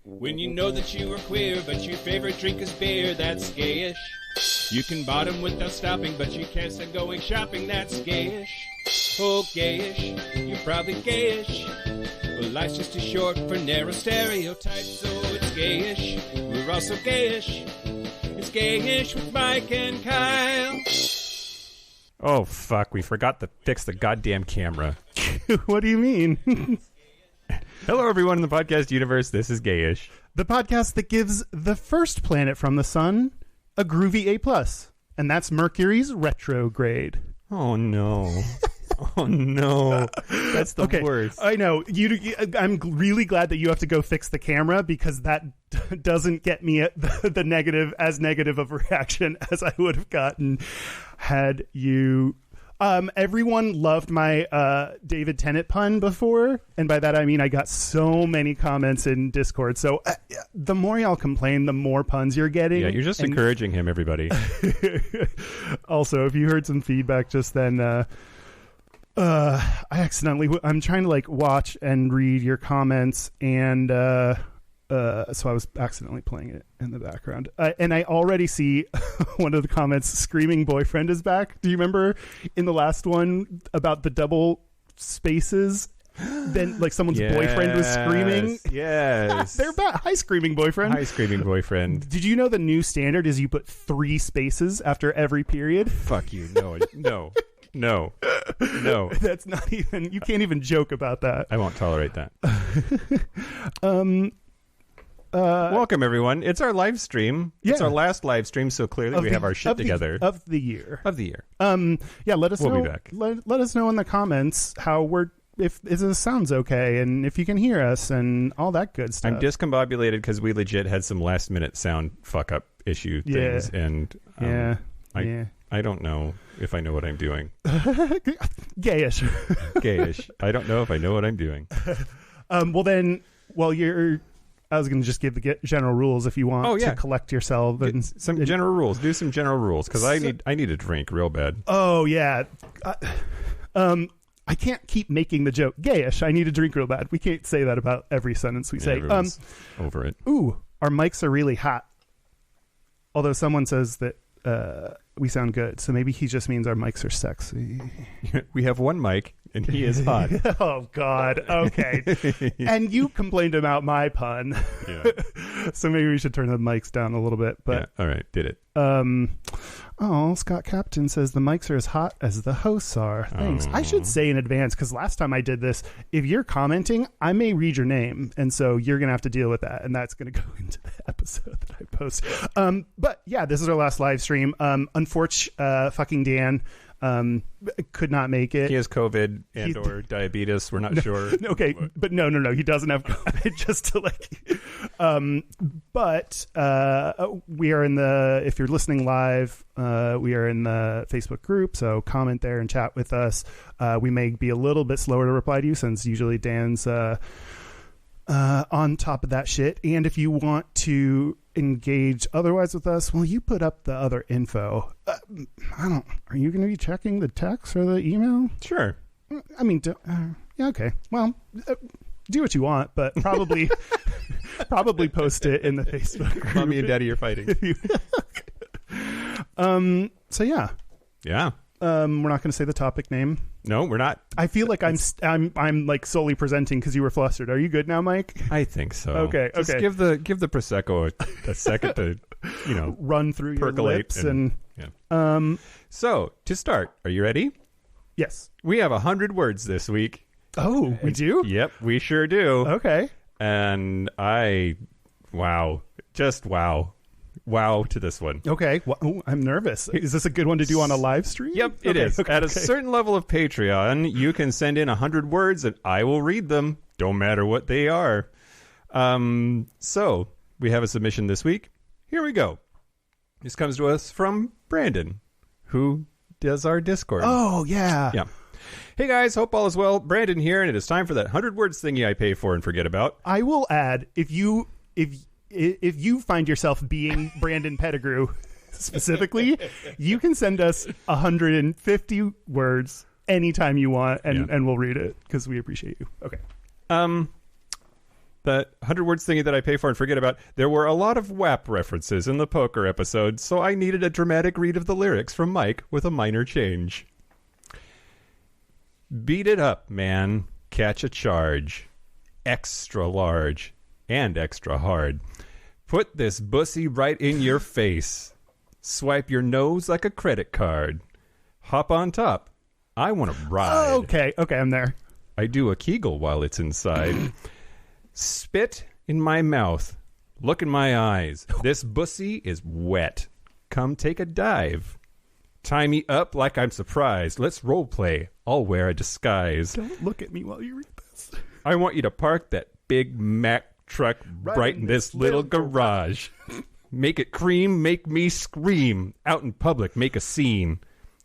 When you know that you are queer, but your favorite drink is beer, that's gayish. You can bottom without stopping, but you can't stand going shopping, that's gayish. Oh, gayish, you're probably gayish. Well, life's just too short for narrow stereotypes, so it's gayish. We're also gayish. It's Gayish with Mike and Kyle. Oh, fuck, we forgot to fix the goddamn camera. What do you mean? Hello, everyone in the podcast universe. This is Gayish. The podcast that gives the first planet from the sun a groovy A+. And that's Mercury's retrograde. Oh, no. Oh, no. That's the worst. I know. I'm really glad that you have to go fix the camera because that doesn't get me at the negative of a reaction as I would have gotten had you... everyone loved my David Tennant pun before, and by that I mean I got so many comments in Discord. So the more y'all complain, the more puns you're getting. Yeah, you're just encouraging him, everybody. Also, if you heard some feedback just then, I'm trying to like watch and read your comments, and so I was accidentally playing it in the background. And I already see one of the comments, screaming boyfriend is back. Do you remember in the last one about the double spaces? Then like someone's boyfriend was screaming. Yes. They're back. Hi, screaming boyfriend. Hi, screaming boyfriend. Did you know the new standard is you put 3 spaces after every period? Fuck you. No. That's not even, you can't even joke about that. I won't tolerate that. Welcome, everyone. It's our live stream. Yeah. It's our last live stream, so clearly we have our shit together. Of the year. Let us know. We'll be back. Let us know in the comments how if this sounds okay and if you can hear us and all that good stuff. I'm discombobulated because we legit had some last minute sound fuck up issue things, and I don't know if I know what I'm doing. Gayish. I don't know if I know what I'm doing. I was going to just give the general rules if you want to collect yourself. And some general rules. Do some general rules because I need a drink real bad. Oh, yeah. I can't keep making the joke. Gayish, I need a drink real bad. We can't say that about every sentence we say. Over it. Ooh, our mics are really hot. Although someone says that we sound good. So maybe he just means our mics are sexy. We have one mic and he is hot. Oh, God. Okay. And you complained about my pun. Yeah. So maybe we should turn the mics down a little bit. But yeah, all right. Did it. Scott Captain says the mics are as hot as the hosts are. Thanks. I should say in advance, because last time I did this, if you're commenting, I may read your name. And so you're going to have to deal with that. And that's going to go into the episode that I post. But yeah, this is our last live stream. Unfortunately, fucking Dan could not make it. He has COVID or diabetes. We're not sure. Okay, but no. He doesn't have COVID. Just to but we are in the. If you're listening live, we are in the Facebook group. So comment there and chat with us. We may be a little bit slower to reply to you since usually Dan's on top of that shit. And if you want to engage otherwise with us, well, you put up the other info. Are you going to be checking the text or the email? Sure. I mean, yeah, okay. Well, do what you want, but probably post it in the Facebook group. Mommy and Daddy are fighting. So yeah. We're not going to say the topic name. No, we're not. I feel like I'm like solely presenting because you were flustered. Are you good now, Mike? I think so. Okay. Just give the Prosecco a second to run through percolate your lips and So to start, are you ready? Yes. We have 100 words this week. Oh, we do? Yep, we sure do. Okay. And wow to this one. Okay. Well, I'm nervous. Is this a good one to do on a live stream? Yep, it is. At a certain level of Patreon, you can send in 100 words and I will read them. Don't matter what they are. So we have a submission this week. Here we go. This comes to us from Brandon, who does our Discord. Oh, yeah. Yeah. Hey guys, hope all is well. Brandon here, and it is time for that 100 words thingy I pay for and forget about. I will add, if you find yourself being Brandon Pettigrew specifically, you can send us 150 words anytime you want, and we'll read it because we appreciate you. Okay. that 100 words thingy that I pay for and forget about, there were a lot of WAP references in the poker episode, so I needed a dramatic read of the lyrics from Mike with a minor change. Beat it up, man. Catch a charge. Extra large and extra hard. Put this bussy right in your face. Swipe your nose like a credit card. Hop on top. I want to ride. Okay, I'm there. I do a Kegel while it's inside. Spit in my mouth. Look in my eyes. This bussy is wet. Come take a dive. Tie me up like I'm surprised. Let's role play. I'll wear a disguise. Don't look at me while you read this. I want you to park that Big Mac truck right in this little garage. Make it cream, make me scream. Out in public, make a scene.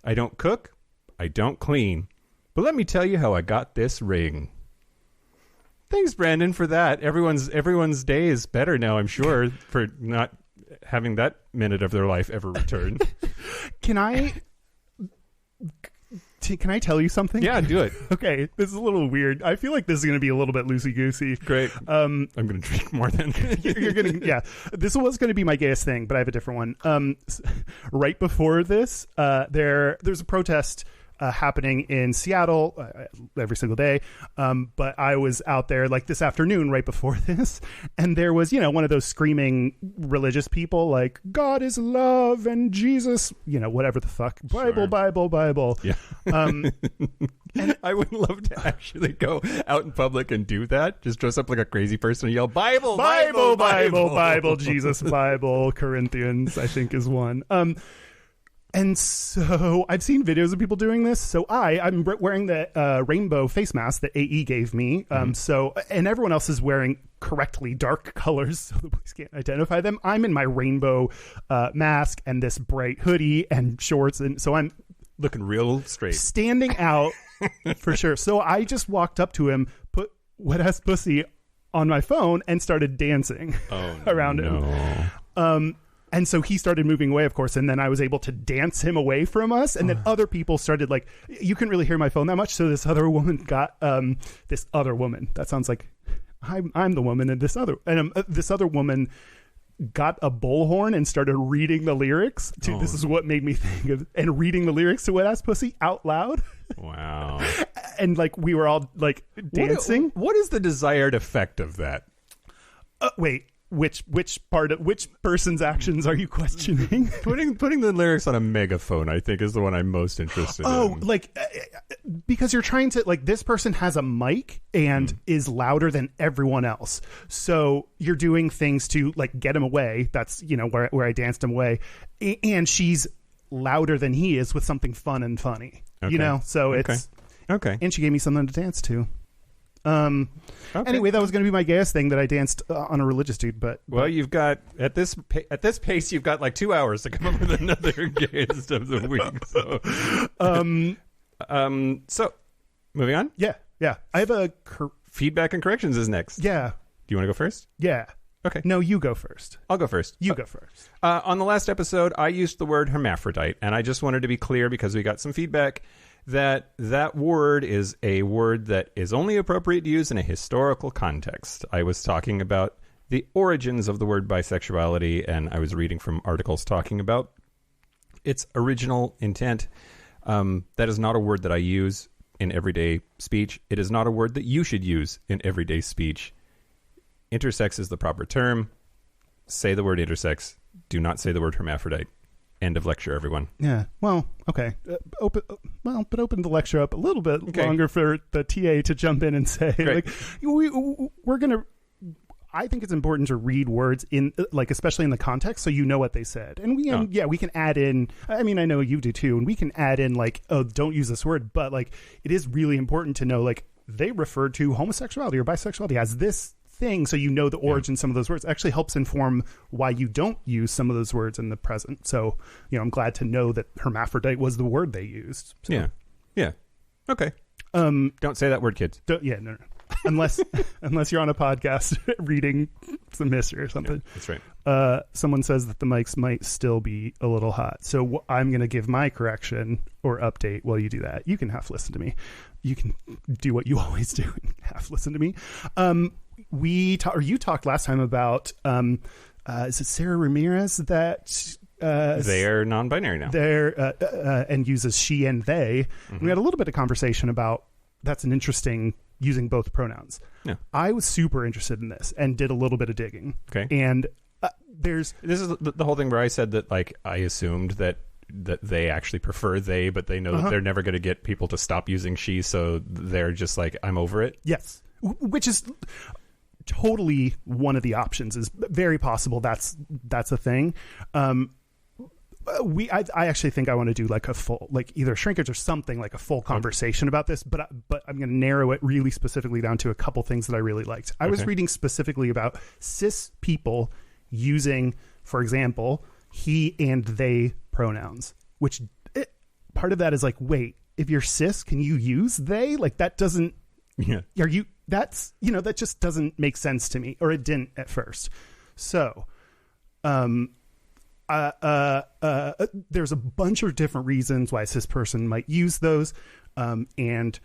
I don't cook, I don't clean. But let me tell you how I got this ring. Thanks, Brandon, for that. Everyone's day is better now, I'm sure, for not having that minute of their life ever return. Can I tell you something? Yeah, do it. Okay, this is a little weird. I feel like this is going to be a little bit loosey-goosey. Great. I'm going to drink more than... You're going to... Yeah. This was going to be my gayest thing, but I have a different one. Right before this, there's a protest happening in Seattle every single day. But I was out there like this afternoon right before this, and there was, one of those screaming religious people like, God is love and Jesus, whatever the fuck. Bible, sure. Bible. Yeah. And I would love to actually go out in public and do that. Just dress up like a crazy person and yell, Bible, Jesus, Bible, Corinthians, I think is one. And so I've seen videos of people doing this. So I'm wearing the rainbow face mask that AE gave me. So, and everyone else is wearing correctly dark colors so the police can't identify them. I'm in my rainbow mask and this bright hoodie and shorts. And so I'm looking real straight, standing out for sure. So I just walked up to him, put wet ass pussy on my phone and started dancing around him. And so he started moving away, of course, and then I was able to dance him away from us. And then other people started, like, you couldn't really hear my phone that much. So this other woman got this other woman. That sounds like I'm the woman, and this other woman got a bullhorn and started reading the lyrics to this is what made me think of, and reading the lyrics to Wet Ass Pussy out loud. Wow. And like we were all like dancing. What is the desired effect of that? Wait. Which person's actions are you questioning? Putting the lyrics on a megaphone, I think, is the one I'm most interested in. Like because you're trying to, like, this person has a mic and is louder than everyone else, so you're doing things to like get him away. That's where I danced him away, and she's louder than he is with something fun and funny. So it's okay. And she gave me something to dance to. Anyway, that was going to be my gayest thing that I danced on a religious dude. But you've got at this pace, you've got like 2 hours to come up with another gayest of the week. So, moving on. Yeah. I have a feedback and corrections is next. Yeah. Do you want to go first? Yeah. Okay. No, you go first. I'll go first. You go first. On the last episode, I used the word hermaphrodite, and I just wanted to be clear because we got some feedback that word is a word that is only appropriate to use in a historical context. I was talking about the origins of the word bisexuality, and I was reading from articles talking about its original intent. That is not a word that I use in everyday speech. It is not a word that you should use in everyday speech. Intersex is the proper term. Say the word intersex. Do not say the word hermaphrodite. End of lecture, everyone. Yeah. Well, okay. Open the lecture up a little bit longer for the TA to jump in and say, Great. like, we're gonna. I think it's important to read words in, like, especially in the context, so you know what they said. And we can add in. I mean, I know you do too, and we can add in like, oh, don't use this word, but like, it is really important to know, like, they referred to homosexuality or bisexuality as this thing, so the origin. Some of those words actually helps inform why you don't use some of those words in the present. So I'm glad to know that hermaphrodite was the word they used. So. Yeah Okay. Don't say that word, kids. No. Unless you're on a podcast reading some history or something. Yeah, that's right. Someone says that the mics might still be a little hot, so I'm going to give my correction or update while you do that. You can half listen to me. You can do what you always do and half listen to me. you talked last time about is it Sarah Ramirez that They're non-binary now. And uses she and they. We had a little bit of conversation about that's an interesting using both pronouns. Yeah. I was super interested in this and did a little bit of digging. Okay. And this is the whole thing where I said that like I assumed that they actually prefer they, but they know that they're never going to get people to stop using she, so they're just like, I'm over it. Yes. Which is totally one of the options. Is very possible that's a thing. I actually think I want to do like a full, like either shrinkage or something, like a full conversation about this, but I'm going to narrow it really specifically down to a couple things that I really liked. I was reading specifically about cis people using, for example, he and they pronouns, which part of that is like, wait, if you're cis, can you use they? Like that doesn't, that just doesn't make sense to me, or it didn't at first. So, there's a bunch of different reasons why a cis person might use those, and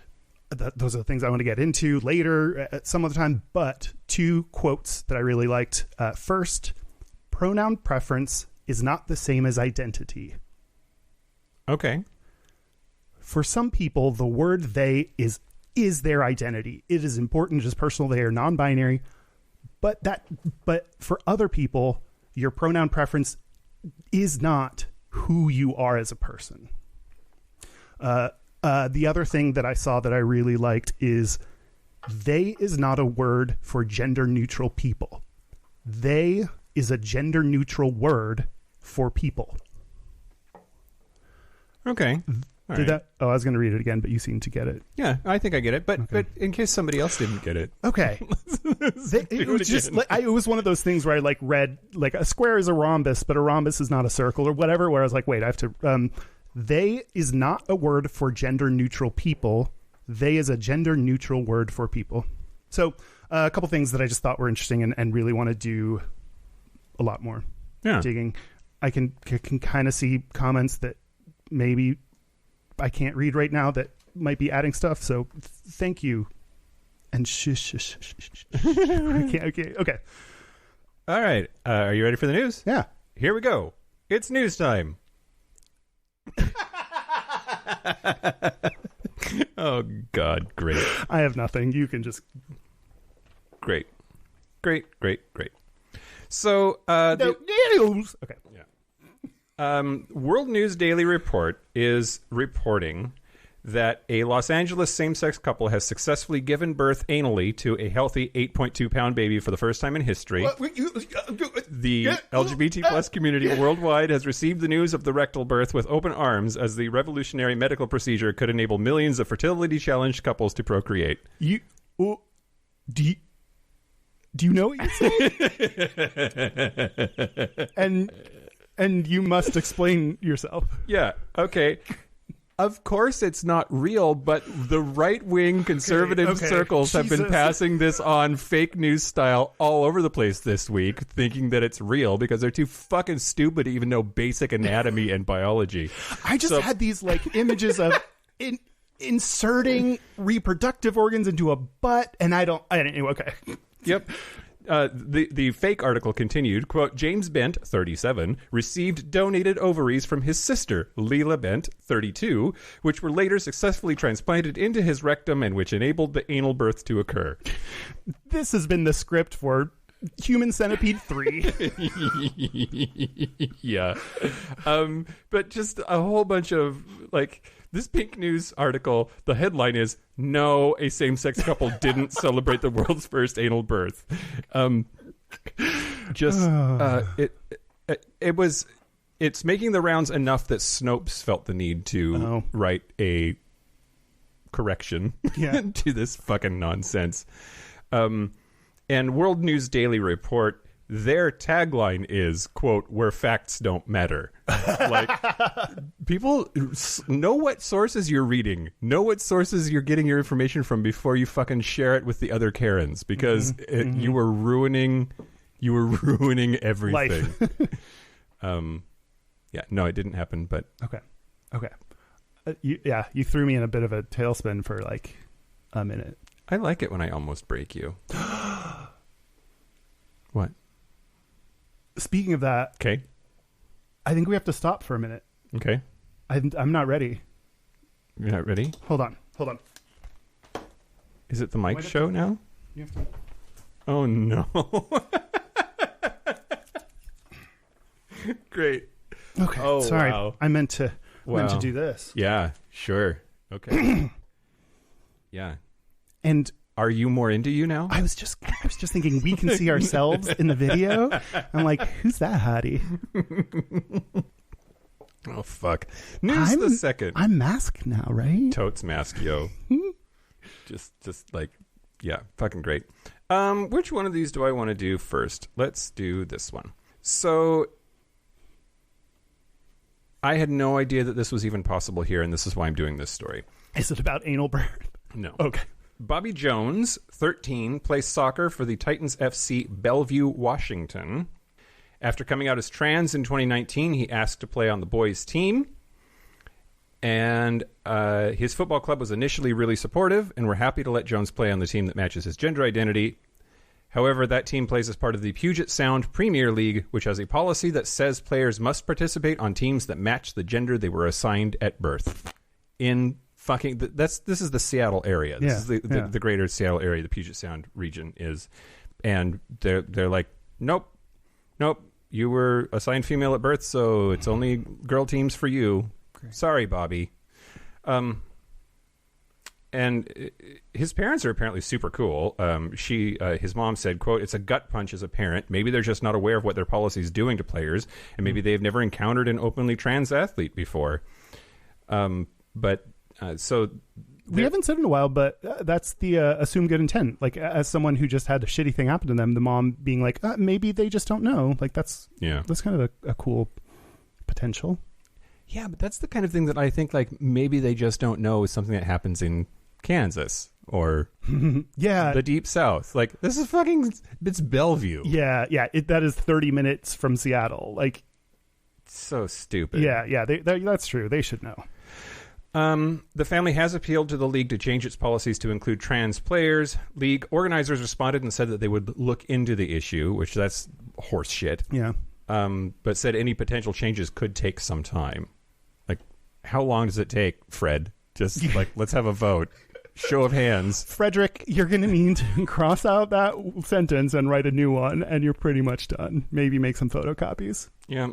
those are the things I want to get into later at some other time. But 2 quotes that I really liked. First, pronoun preference is not the same as identity. Okay. For some people, the word they is their identity. It is important, just personal. They are non-binary, but for other people, your pronoun preference is not who you are as a person. The other thing that I saw that I really liked is they is not a word for gender neutral people. They is a gender neutral word for people. Okay. I was going to read it again, but you seem to get it. Yeah, I think I get it. But in case somebody else didn't get it. Okay. It was just it was one of those things where I like read like a square is a rhombus, but a rhombus is not a circle or whatever, where I was like, wait, I have to they is not a word for gender neutral people. They is a gender neutral word for people. So a couple things that I just thought were interesting and really want to do a lot more digging. I can kind of see comments that maybe I can't read right now that might be adding stuff. So thank you. And shush. Okay. All right. Are you ready for the news? Yeah. Here we go. It's news time. Oh, God. Great. I have nothing. You can just... Great. So, news. Okay. Yeah. World News Daily Report is reporting that a Los Angeles same-sex couple has successfully given birth anally to a healthy 8.2-pound baby for the first time in history. The LGBT plus community worldwide has received the news of the rectal birth with open arms, as the revolutionary medical procedure could enable millions of fertility-challenged couples to procreate. Do you know what you're saying? And you must explain yourself. Yeah, okay. Of course it's not real, but the right-wing conservative circles have been passing this on fake news style all over the place this week, thinking that it's real because they're too fucking stupid to even know basic anatomy and biology. I just had these like images of inserting reproductive organs into a butt, and I didn't. Okay. Yep. The fake article continued, quote, James Bent, 37, received donated ovaries from his sister, Leela Bent, 32, which were later successfully transplanted into his rectum and which enabled the anal birth to occur. This has been the script for Human Centipede 3. Yeah. But just a whole bunch of, like... This Pink News article, the headline is, no, a same-sex couple didn't celebrate the world's first anal birth. It's making the rounds enough that Snopes felt the need to write a correction to this fucking nonsense. And World News Daily Report, their tagline is, quote, where facts don't matter. Like, people know what sources you're reading, know what sources you're getting your information from before you fucking share it with the other Karens, because you were ruining everything. Yeah, no, it didn't happen, but okay. You threw me in a bit of a tailspin for like a minute. I like it when I almost break you. What? Speaking of that, Okay. I think we have to stop for a minute. Okay. I'm not ready. You're not ready? Hold on. Is it the Mike show now? You have to... Oh, no. Great. Okay. Oh, sorry. wow. I meant to do this. Yeah, sure. Okay. Yeah. And are you more into you now? I was just thinking we can see ourselves in the video. I'm like, who's that hottie? Oh, fuck. News the second. I'm masked now, right? Totes mask, yo. just like, yeah, fucking great. Which one of these do I want to do first? Let's do this one. So I had no idea that this was even possible here, and this is why I'm doing this story. Is it about anal burn? No. Okay. Bobby Jones, 13, plays soccer for the Titans FC Bellevue, Washington. After coming out as trans in 2019, he asked to play on the boys' team. And his football club was initially really supportive and were happy to let Jones play on the team that matches his gender identity. However, that team plays as part of the Puget Sound Premier League, which has a policy that says players must participate on teams that match the gender they were assigned at birth. In fucking... This is the Seattle area. This is the greater Seattle area, the Puget Sound region is. And they're like, nope. You were assigned female at birth, so it's only girl teams for you. Okay. Sorry, Bobby. And his parents are apparently super cool. His mom said, quote, "It's a gut punch as a parent. Maybe they're just not aware of what their policy is doing to players, and maybe they've never encountered an openly trans athlete before." So we haven't said in a while, but that's the assume good intent. Like, as someone who just had a shitty thing happen to them, the mom being like, maybe they just don't know. Like, that's kind of a cool potential. Yeah, but that's the kind of thing that I think, like, maybe they just don't know is something that happens in Kansas or the Deep South. Like, this is it's Bellevue. Yeah, that is 30 minutes from Seattle. Like, so stupid. Yeah, that's true. They should know. The family has appealed to the league to change its policies to include trans players. League organizers responded and said that they would look into the issue, which that's horse shit. Yeah. But said any potential changes could take some time. Like, how long does it take, Fred? Just like, let's have a vote. Show of hands. Frederick, you're going to need to cross out that sentence and write a new one, and you're pretty much done. Maybe make some photocopies. Yeah.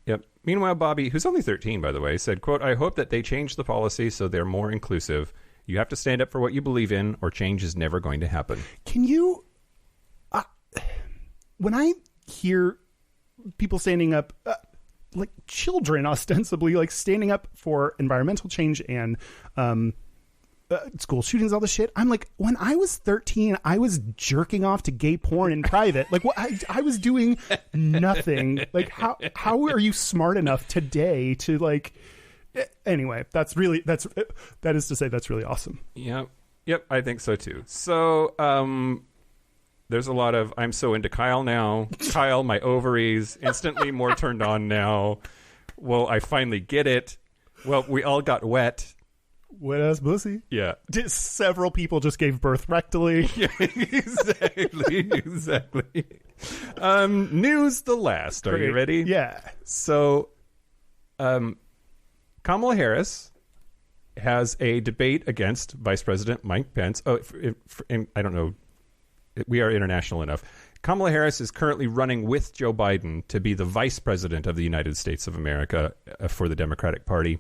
Yep. Meanwhile, Bobby, who's only 13, by the way, said, quote, "I hope that they change the policy so they're more inclusive. You have to stand up for what you believe in, or change is never going to happen." Can you... when I hear people standing up, like children ostensibly, like standing up for environmental change and school shootings, all this shit, I'm like, when I was 13, I was jerking off to gay porn in private. Like, what? I was doing nothing. Like, how are you smart enough today to, like... Anyway, that is to say, that's really awesome. Yep, I think so too. So there's a lot of, I'm so into Kyle now. Kyle, my ovaries, instantly more turned on now. Well, I finally get it. Well, we all got wet. Wet ass pussy. Yeah. Several people just gave birth rectally. Yeah, exactly. News the last. Great. Are you ready? Yeah. So, Kamala Harris has a debate against Vice President Mike Pence. I don't know. We are international enough. Kamala Harris is currently running with Joe Biden to be the Vice President of the United States of America for the Democratic Party.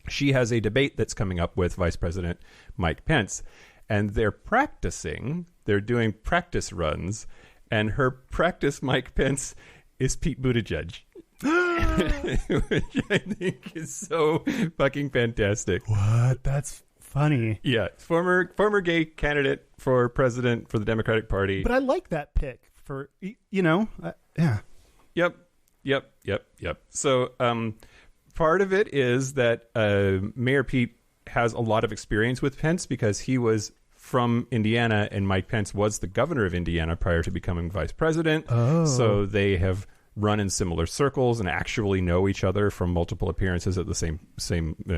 She has a debate that's coming up with Vice President Mike Pence, and they're doing practice runs, and her practice Mike Pence is Pete Buttigieg. Which I think is so fucking fantastic. What? That's funny. Yeah, former gay candidate for president for the Democratic Party. But I like that pick for, yeah. Yep. So, part of it is that Mayor Pete has a lot of experience with Pence because he was from Indiana and Mike Pence was the governor of Indiana prior to becoming vice president. Oh. So they have run in similar circles and actually know each other from multiple appearances at the same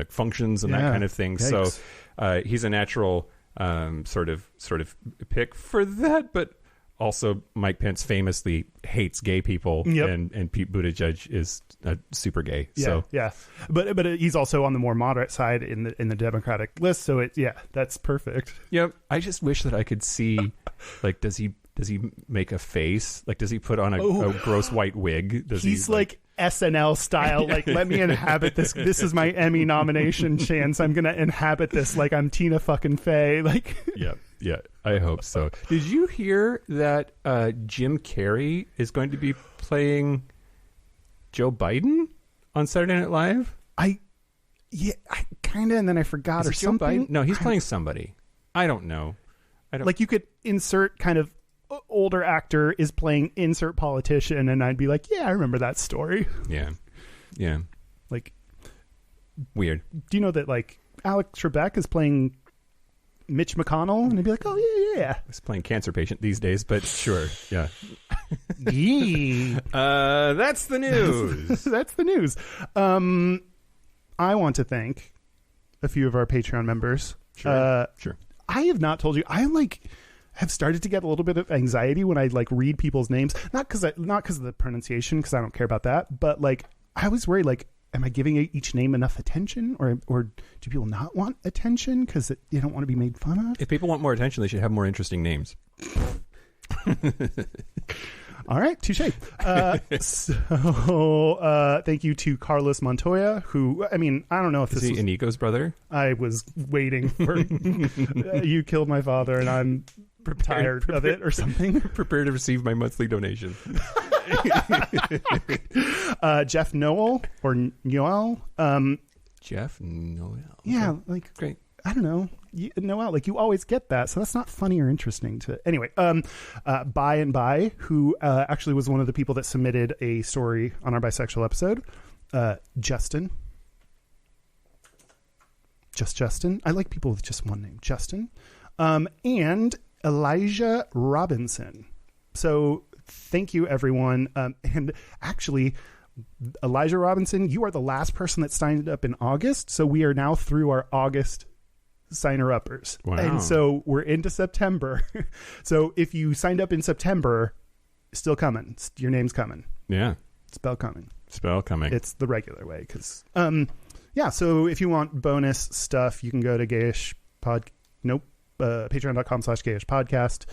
functions and that kind of thing. Yikes. So he's a natural sort of pick for that. But Also, Mike Pence famously hates gay people, and Pete Buttigieg is super gay. Yeah. But he's also on the more moderate side in the Democratic list. So that's perfect. Yep. I just wish that I could see, like, does he make a face? Like, does he put on a gross white wig? He's like SNL style. Like, let me inhabit this. This is my Emmy nomination chance. I'm gonna inhabit this like I'm Tina fucking Fey. Like, yeah. I hope so. Did you hear that Jim Carrey is going to be playing Joe Biden on Saturday Night Live? I kind of, and then I forgot or something. No, he's playing somebody. I don't know. Like, you could insert kind of older actor is playing insert politician, and I'd be like, yeah, I remember that story. Yeah. Like, weird. Do you know that, like, Alex Trebek is playing Mitch McConnell? And I'd be like, oh, yeah. He's playing cancer patient these days, but sure. Yeah. That's the news. That's the news. I want to thank a few of our Patreon members. Sure. I have not told you. I have started to get a little bit of anxiety when I read people's names. Not because of the pronunciation, because I don't care about that. But I always worry, am I giving each name enough attention, or do people not want attention because you don't want to be made fun of? If people want more attention, they should have more interesting names. All right, touche. So thank you to Carlos Montoya, who, I don't know if is this he Inigo's brother? I was waiting for you killed my father, and I'm tired of it or something. Prepare to receive my monthly donation. Jeff Noel or Noel. Jeff Noel. Yeah, great. I don't know. Noel, you always get that, so that's not funny or interesting to. Anyway, By and By, who actually was one of the people that submitted a story on our bisexual episode. Justin. Justin. I like people with just one name. Justin. And Elijah Robinson. So thank you, everyone. And actually, Elijah Robinson, you are the last person that signed up in August. So we are now through our August signer-uppers. Wow. And so we're into September. So if you signed up in September, still coming. Your name's coming. Yeah. Spell coming. It's the regular way. Because, so if you want bonus stuff, you can go to patreon.com/Gayish podcast.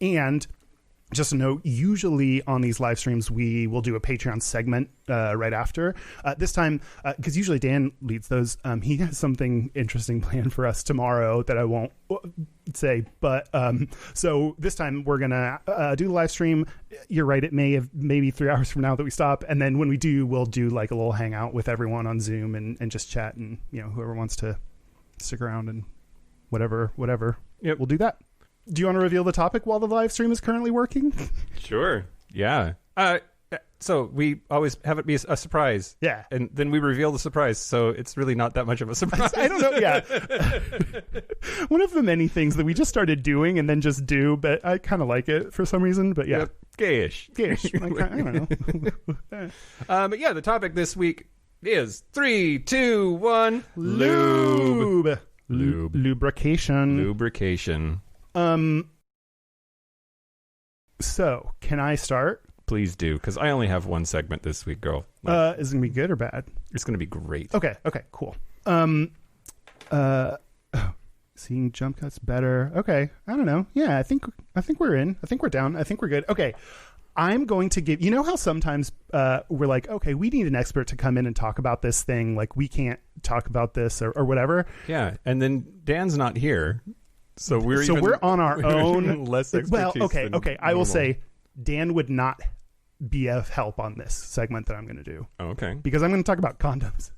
And just a note, usually on these live streams, we will do a Patreon segment right after. This time, because usually Dan leads those, he has something interesting planned for us tomorrow that I won't say. But so this time we're going to do the live stream. You're right, it may have maybe 3 hours from now that we stop. And then when we do, we'll do a little hangout with everyone on Zoom and just chat. And, whoever wants to stick around and whatever. Yep. We'll do that. Do you want to reveal the topic while the live stream is currently working? Sure. Yeah. So we always have it be a surprise. Yeah. And then we reveal the surprise. So it's really not that much of a surprise. I don't know. Yeah. One of the many things that we just started doing and then just do, but I kind of like it for some reason. But yeah. Yep. Gayish. I don't know. But yeah, the topic this week is 3, 2, 1. Lube. Lubrication. So can I start? Please do, because I only have one segment this week, girl. Is it gonna be good or bad? It's gonna be great. Okay, cool. Seeing jump cuts better. Okay, I don't know. Yeah, I think we're in. I think we're down. I think we're good. Okay, I'm going to give. You know how sometimes we're like, okay, we need an expert to come in and talk about this thing. Like, we can't talk about this or whatever. Yeah, and then Dan's not here. So we're on our own. Less expertise. Well, okay. I will say Dan would not be of help on this segment that I'm going to do. Oh, okay. Because I'm going to talk about condoms.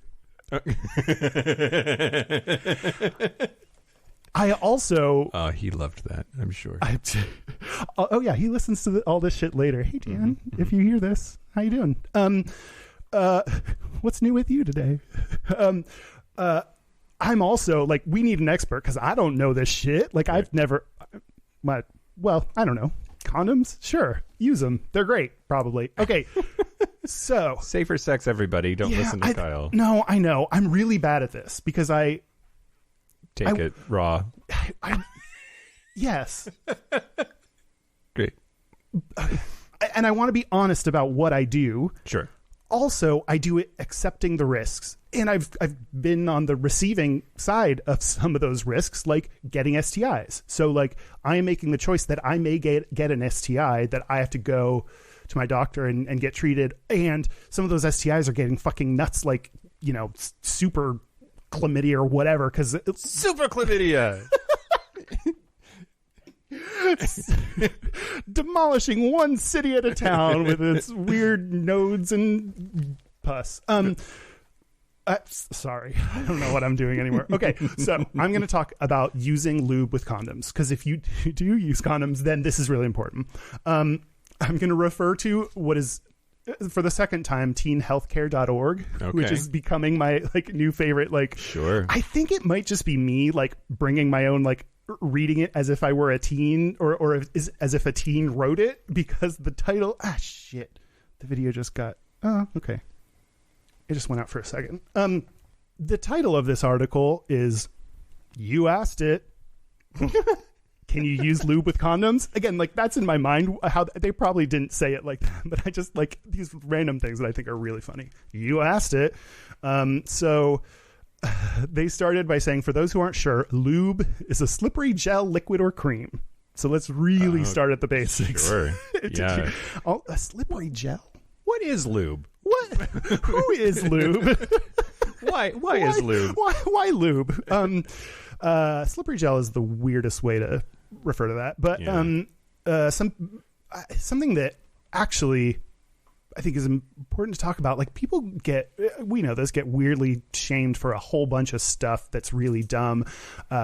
I also... he loved that, I'm sure. Oh, yeah. He listens to all this shit later. Hey, Dan, if you hear this, how you doing? What's new with you today? I'm also like, we need an expert because I don't know this shit. Like, right. I've never, I don't know. Condoms? Sure. Use them. They're great. Probably. Okay. So. Safer sex, everybody. Don't listen to Kyle. No, I know. I'm really bad at this because I. Take it raw. Yes. and I want to be honest about what I do. Sure. Also, I do it accepting the risks. And I've been on the receiving side of some of those risks, like getting STIs. So like I am making the choice that I may get an STI, that I have to go to my doctor and get treated. And some of those STIs are getting fucking nuts, like, you know, super chlamydia or whatever. Because super chlamydia. Demolishing one city at a town with its weird nodes and pus. Sorry, I don't know what I'm doing anymore. Okay, so I'm going to talk about using lube with condoms, because if you do use condoms, then this is really important. I'm going to refer to what is, for the second time, teenhealthcare.org, which is becoming my like new favorite. Like, sure, I think it might just be me like bringing my own, like reading it as if I were a teen, or as if a teen wrote it, because the title, the video just got, okay. It just went out for a second. The title of this article is "You Asked It." Can you use lube with condoms? Again, like that's in my mind. How they probably didn't say it like that, but I just like these random things that I think are really funny. You asked it. So they started by saying, for those who aren't sure, lube is a slippery gel, liquid, or cream. So let's really start at the basics. Sure. Yeah. A slippery gel. What is lube? What? Who is lube? Why is lube? Why lube? Slippery gel is the weirdest way to refer to that, but something that actually I think is important to talk about. Like people get weirdly shamed for a whole bunch of stuff that's really dumb.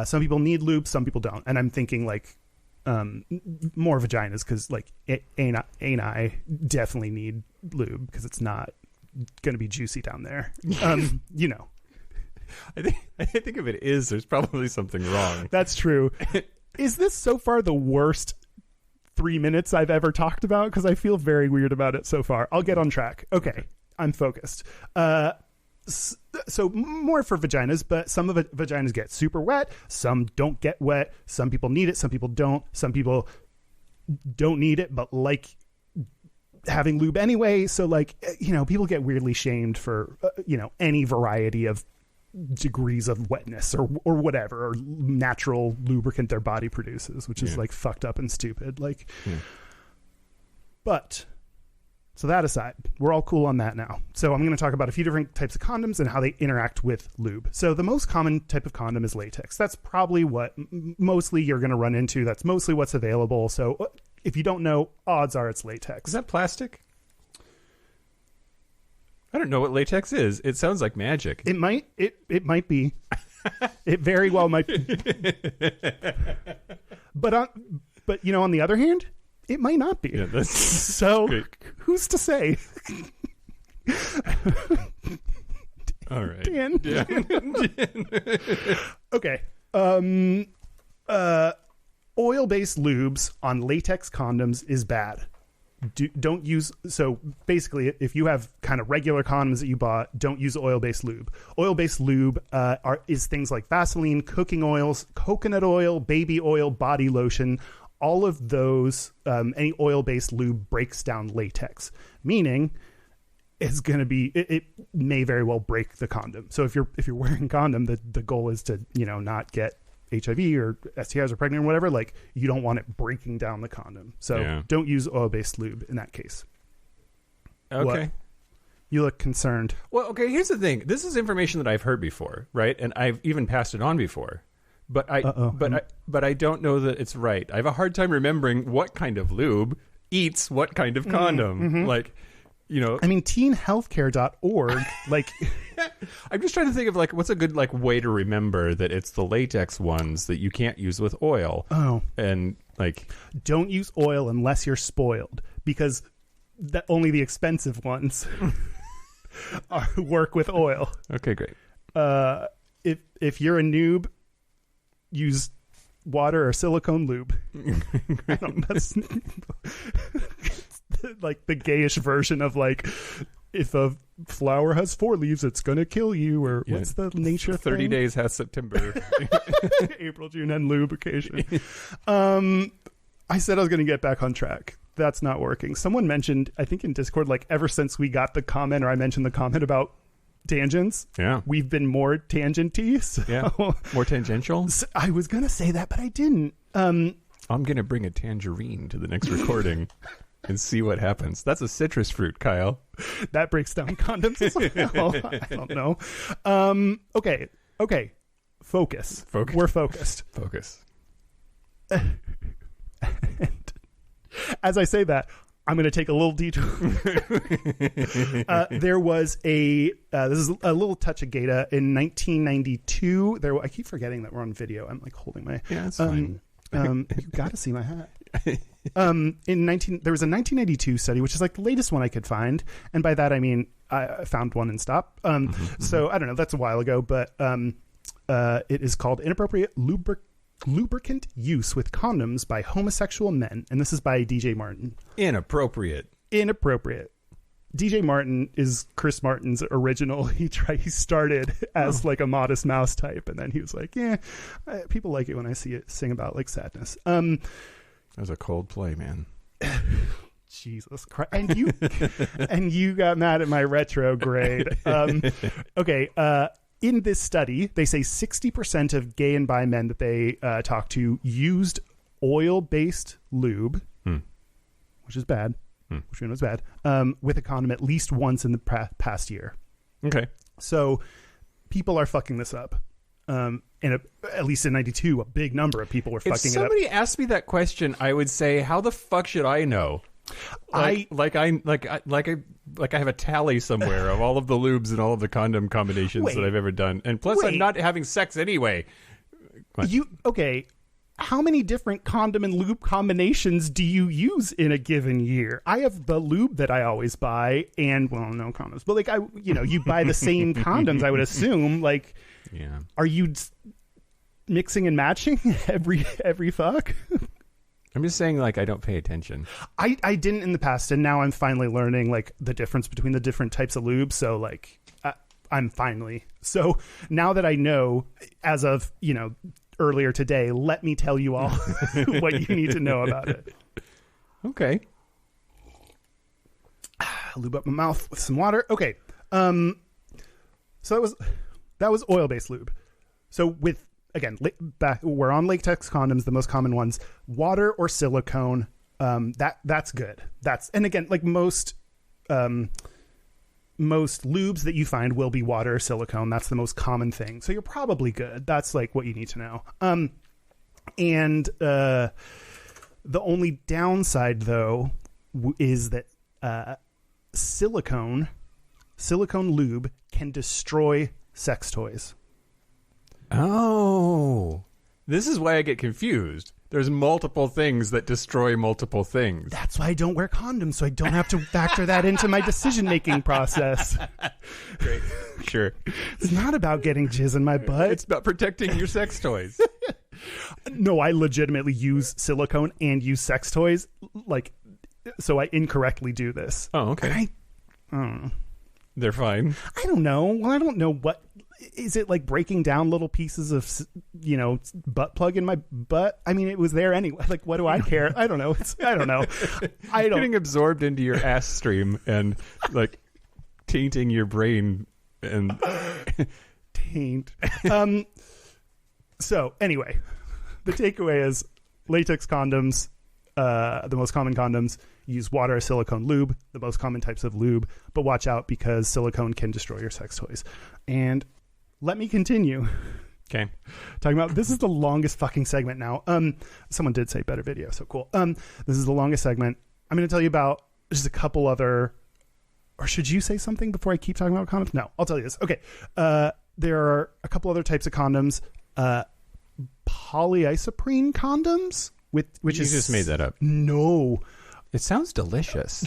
Some people need lube, some people don't, and I'm thinking like more vaginas, because like ani definitely need lube because it's not going to be juicy down there. You know, I think if it is, there's probably something wrong. That's true. Is this so far the worst 3 minutes I've ever talked about? Because I feel very weird about it so far. I'll get on track. Okay. I'm focused. So more for vaginas, but some of the vaginas get super wet. Some don't get wet. Some people need it. Some people don't. Some people don't need it, but like having lube anyway. So like, you know, people get weirdly shamed for, any variety of degrees of wetness or whatever, or natural lubricant their body produces, which is like fucked up and stupid. Like, but so that aside, we're all cool on that now. So I'm going to talk about a few different types of condoms and how they interact with lube. So the most common type of condom is latex. That's probably what mostly you're going to run into. That's mostly what's available. So if you don't know, odds are it's latex. Is that plastic? I don't know what latex is. It sounds like magic. It might be. It very well might be. But on the other hand, it might not be. Yeah, that's so great. Who's to say? All right. Dan. Yeah. Okay. Oil-based lubes on latex condoms is bad. Don't use, so basically if you have kind of regular condoms that you bought, don't use oil-based lube. Oil-based lube is things like Vaseline, cooking oils, coconut oil, baby oil, body lotion. All of those, any oil-based lube breaks down latex, meaning it's going to be, it may very well break the condom. So if you're wearing a condom, the goal is to, not get HIV or STIs or pregnant or whatever. Like, you don't want it breaking down the condom. So don't use oil-based lube in that case. Okay. What? You look concerned. Well, okay, here's the thing. This is information that I've heard before, right? And I've even passed it on before. But I don't know that it's right. I have a hard time remembering what kind of lube eats what kind of condom. Mm-hmm. Like, I mean, teenhealthcare.org, like... I'm just trying to think of, like, what's a good, like, way to remember that it's the latex ones that you can't use with oil. Oh. And, like... Don't use oil unless you're spoiled, because only the expensive ones work with oil. Okay, great. If you're a noob, use water or silicone lube. That's like the gayish version of, like, if a flower has 4 leaves, it's gonna kill you, or what's the nature 30 thing? days has September. April, June, and lubrication. I said I was gonna get back on track. that's not working. Someone mentioned, I think in Discord, like ever since we got the comment, or I mentioned the comment about tangents, we've been more tangenty. So. Yeah, more tangential. So I was gonna say that, but I didn't. I'm gonna bring a tangerine to the next recording and see what happens. That's a citrus fruit, Kyle. That breaks down condoms as well. I don't know. Okay. Focus. We're focused. Focus. And as I say that, I'm going to take a little detour. There was this is a little touch of Gata in 1992. I keep forgetting that we're on video. I'm like holding my. Yeah, that's fine. You got to see my hat. There was a 1992 study, which is like the latest one I could find, and by that I mean I found one and stopped. So I don't know. That's a while ago, but it is called Inappropriate Lubricant Use with Condoms by Homosexual Men, and this is by DJ Martin. Inappropriate. DJ Martin is Chris Martin's original. He started as like a Modest Mouse type, and then he was like, people like it when I sing about like sadness. That was a cold play, man. Jesus Christ. And you got mad at my retrograde. In this study, they say 60% of gay and bi men that they talked to used oil-based lube, which is bad, which we know is bad, with a condom at least once in the past year. Okay. So people are fucking this up. At least in 92, a big number of people were fucking it up. If somebody asked me that question, I would say, how the fuck should I know? I have a tally somewhere of all of the lubes and all of the condom combinations that I've ever done, and plus I'm not having sex anyway. How many different condom and lube combinations do you use in a given year? I have the lube that I always buy, and no condoms, but like you buy the same condoms. I would assume, like, are you mixing and matching every fuck? I'm just saying, like, I don't pay attention. I didn't in the past, and now I'm finally learning, like, the difference between the different types of lube. So, like, so now that I know, as of, earlier today, let me tell you all what you need to know about it. Okay. Lube up my mouth with some water. Okay. So that was oil-based lube. So we're on latex condoms, the most common ones. Water or silicone, that's good. And again, like most lubes that you find will be water or silicone. That's the most common thing. So you're probably good. That's like what you need to know. And the only downside though is that silicone lube can destroy sex toys. Oh, this is why I get confused. There's multiple things that destroy multiple things. That's why I don't wear condoms, so I don't have to factor that into my decision-making process. Great. Sure. It's not about getting jizz in my butt. It's about protecting your sex toys. No, I legitimately use silicone and use sex toys. Like, so I incorrectly do this. Oh, okay. I don't know. They're fine. I don't know. Well, I don't know what... Is it like breaking down little pieces of, butt plug in my butt? I mean, it was there anyway. Like, what do I care? I don't know. I don't know. Getting absorbed into your ass stream and like tainting your brain and taint. So anyway, the takeaway is latex condoms, the most common condoms, use water or silicone lube, the most common types of lube, but watch out because silicone can destroy your sex toys. And let me continue. Okay. Talking about, this is the longest fucking segment now. Someone did say better video, so cool. This is the longest segment. I'm going to tell you about just a couple other, or should you say something before I keep talking about condoms? No, I'll tell you this. Okay. There are a couple other types of condoms. Polyisoprene condoms, which you just made that up. No. It sounds delicious.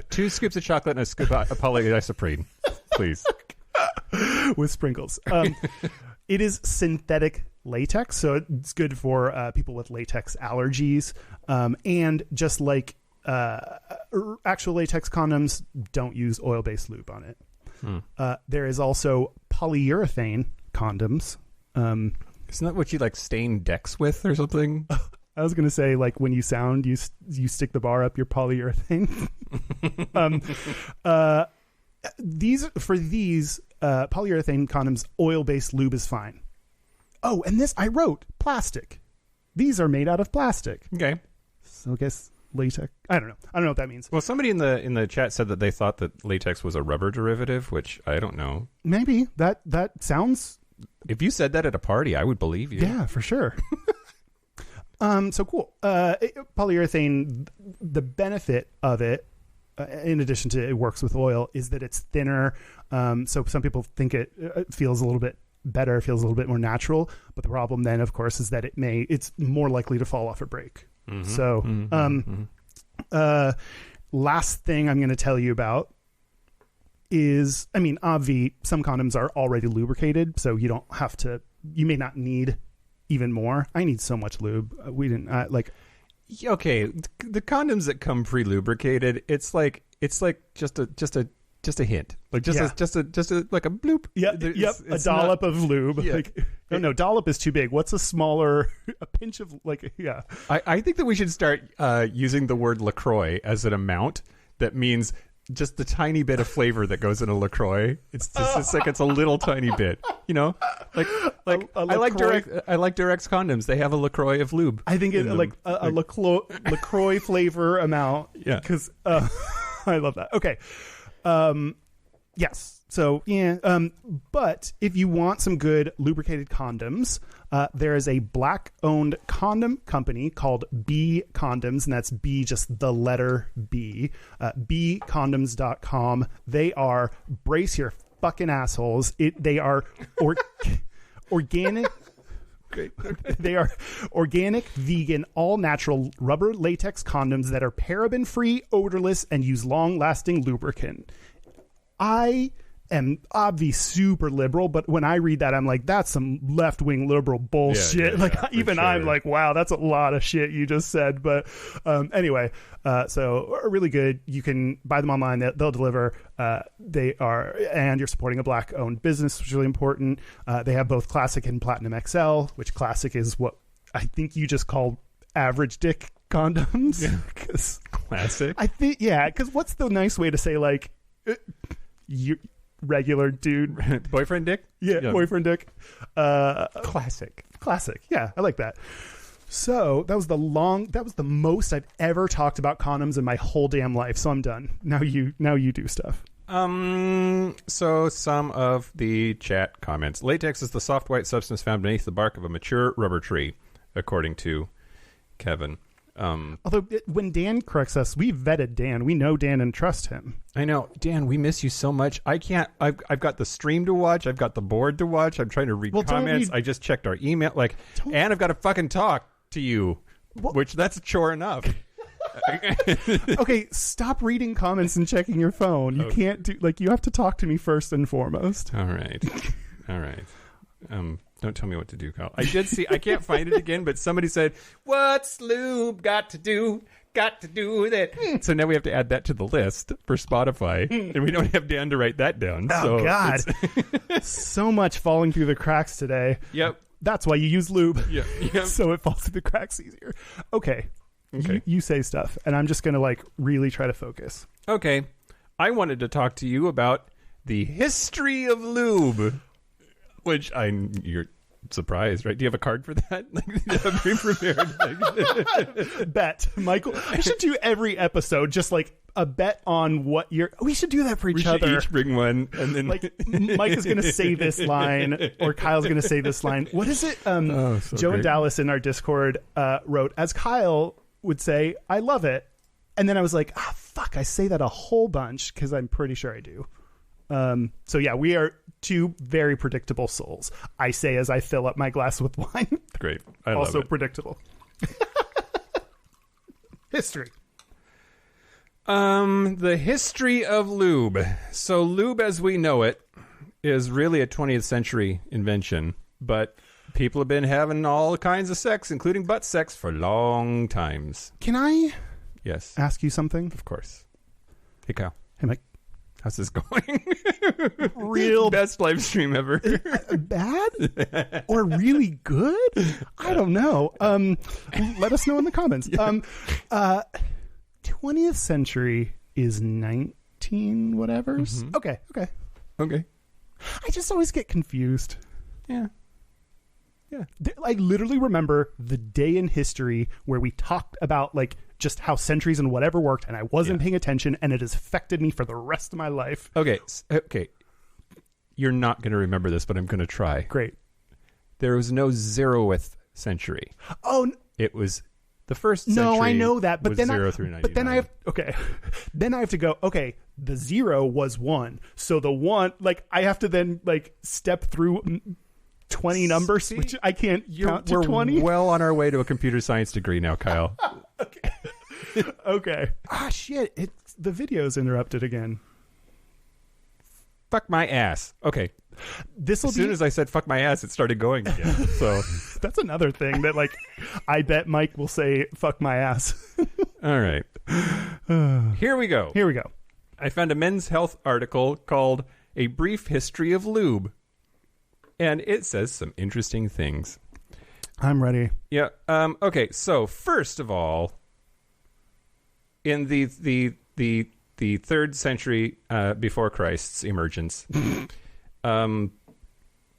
2 scoops of chocolate and a scoop of polyisoprene, please. With sprinkles. It is synthetic latex, so it's good for people with latex allergies. And just like actual latex condoms, don't use oil-based lube on it. There is also polyurethane condoms. Isn't that what you like stain decks with or something? I was going to say, like, when you sound, you stick the bar up your polyurethane. These polyurethane condoms, oil-based lube is fine. Oh, and this, I wrote, plastic. These are made out of plastic. Okay. So I guess latex. I don't know what that means. Well, somebody in the chat said that they thought that latex was a rubber derivative, which I don't know. Maybe. That sounds... If you said that at a party, I would believe you. Yeah, for sure. So cool. Polyurethane, the benefit of it, in addition to it works with oil, is that it's thinner. So some people think it feels a little bit better, feels a little bit more natural. But the problem then, of course, is that it's more likely to fall off or break. Mm-hmm. So last thing I'm going to tell you about is, I mean, some condoms are already lubricated, so you may not need even more. I need so much lube. Okay, the condoms that come pre-lubricated, it's like just a hint, like just a like a bloop. Yeah, it's a dollop of lube. Yeah. Like, no, dollop is too big. What's a smaller, a pinch of, like, yeah. I think that we should start using the word LaCroix as an amount that means just the tiny bit of flavor that goes in a LaCroix. It's like it's a little tiny bit, you know. Like I like Durex condoms. They have a LaCroix of lube. I think it's like a LaCroix flavor amount. Yeah, because I love that. Okay, yes. So yeah, but if you want some good lubricated condoms, there is a Black-owned condom company called B Condoms, and that's B, just the letter B. bcondoms.com. They are, brace your fucking assholes. They are organic. They are organic, vegan, all-natural rubber latex condoms that are paraben-free, odorless, and use long-lasting lubricant. I am obviously super liberal, but when I read that, I'm like, that's some left-wing liberal bullshit. Sure. I'm like, wow, that's a lot of shit you just said. But anyway, so really good. You can buy them online. They'll deliver. And you're supporting a Black-owned business, which is really important. They have both Classic and Platinum XL, which Classic is what I think you just call average dick condoms. Yeah. Classic. I think, yeah, because what's the nice way to say, like, you regular dude, boyfriend dick? Yeah, boyfriend dick. Classic. Yeah, I like that. So that was the most I've ever talked about condoms in my whole damn life. So I'm done. Now you do stuff. So some of the chat comments. Latex is the soft white substance found beneath the bark of a mature rubber tree, according to Kevin. Although when Dan corrects us, we vetted Dan. We know Dan and trust him. I know. Dan, we miss you so much. I can't. I've got the stream to watch. I've got the board to watch. I'm trying to read comments. I just checked our email. And I've got to fucking talk to you, which that's a chore enough. Okay, stop reading comments and checking your phone. You can't do, you have to talk to me first and foremost. All right. Don't tell me what to do, Kyle. I did see, I can't find it again, but somebody said, what's lube got to do with it? So now we have to add that to the list for Spotify, and we don't have Dan to write that down. Oh, God. So much falling through the cracks today. Yep. That's why you use lube. Yep. So it falls through the cracks easier. Okay. You say stuff, and I'm just going to, really try to focus. Okay. I wanted to talk to you about the history of lube. Which you're surprised, right? Do you have a card for that? Pre-prepared. Bet, Michael. I should do every episode just a bet on what you're. We should do that for each other. We should each bring one, and then Mike is going to say this line, or Kyle's going to say this line. What is it? So Joe great. and Dallas in our Discord wrote, as Kyle would say, "I love it," and then I was like, fuck, I say that a whole bunch because I'm pretty sure I do. So yeah, we are two very predictable souls. I say as I fill up my glass with wine. Great. I love also it. Predictable. History. The history of lube. So lube as we know it is really a 20th century invention, but people have been having all kinds of sex, including butt sex, for long times. Can I Yes. ask you something? Of course. Hey, Kyle. Hey, Mike. How's this going? Real best live stream ever. Bad or really good? I don't know. Let us know in the comments. 20th century is 19 whatevers. Mm-hmm. Okay. I just always get confused. Yeah. I literally remember the day in history where we talked about like just how centuries and whatever worked, and I wasn't paying attention, and it has affected me for the rest of my life. Okay. You're not going to remember this, but I'm going to try. Great. There was no 0th century. Oh, it was the first century. No, I know that, but then 0 through 99. But then I have then I have to go. Okay, the 0 was 1, so the 1, like I have to then like step through 20 numbers, which I can't count to 20. We're well on our way to a computer science degree now, Kyle. Okay. Ah, shit! The video's interrupted again. Fuck my ass. Okay. As soon as I said "fuck my ass," it started going again. So that's another thing that, like, I bet Mike will say "fuck my ass." All right. Here we go. I found a Men's Health article called "A Brief History of Lube," and it says some interesting things. I'm ready. Yeah. Okay. So first of all, in the 3rd century before Christ's emergence.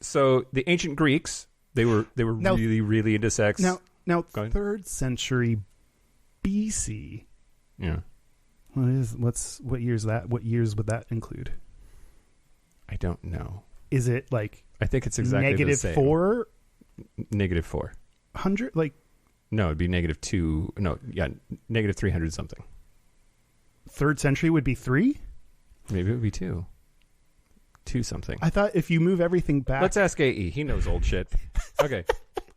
So the ancient Greeks, they were really into sex. Now 3rd century BC. Yeah. What years that? What years would that include? I don't know. Is it like I think it's exactly the same. -4? -400? Like no, it'd be -2. No, yeah, -300 something. 3rd century would be 3? Maybe it would be 2. 2 something. I thought if you move everything back. Let's ask AE. He knows old shit. Okay.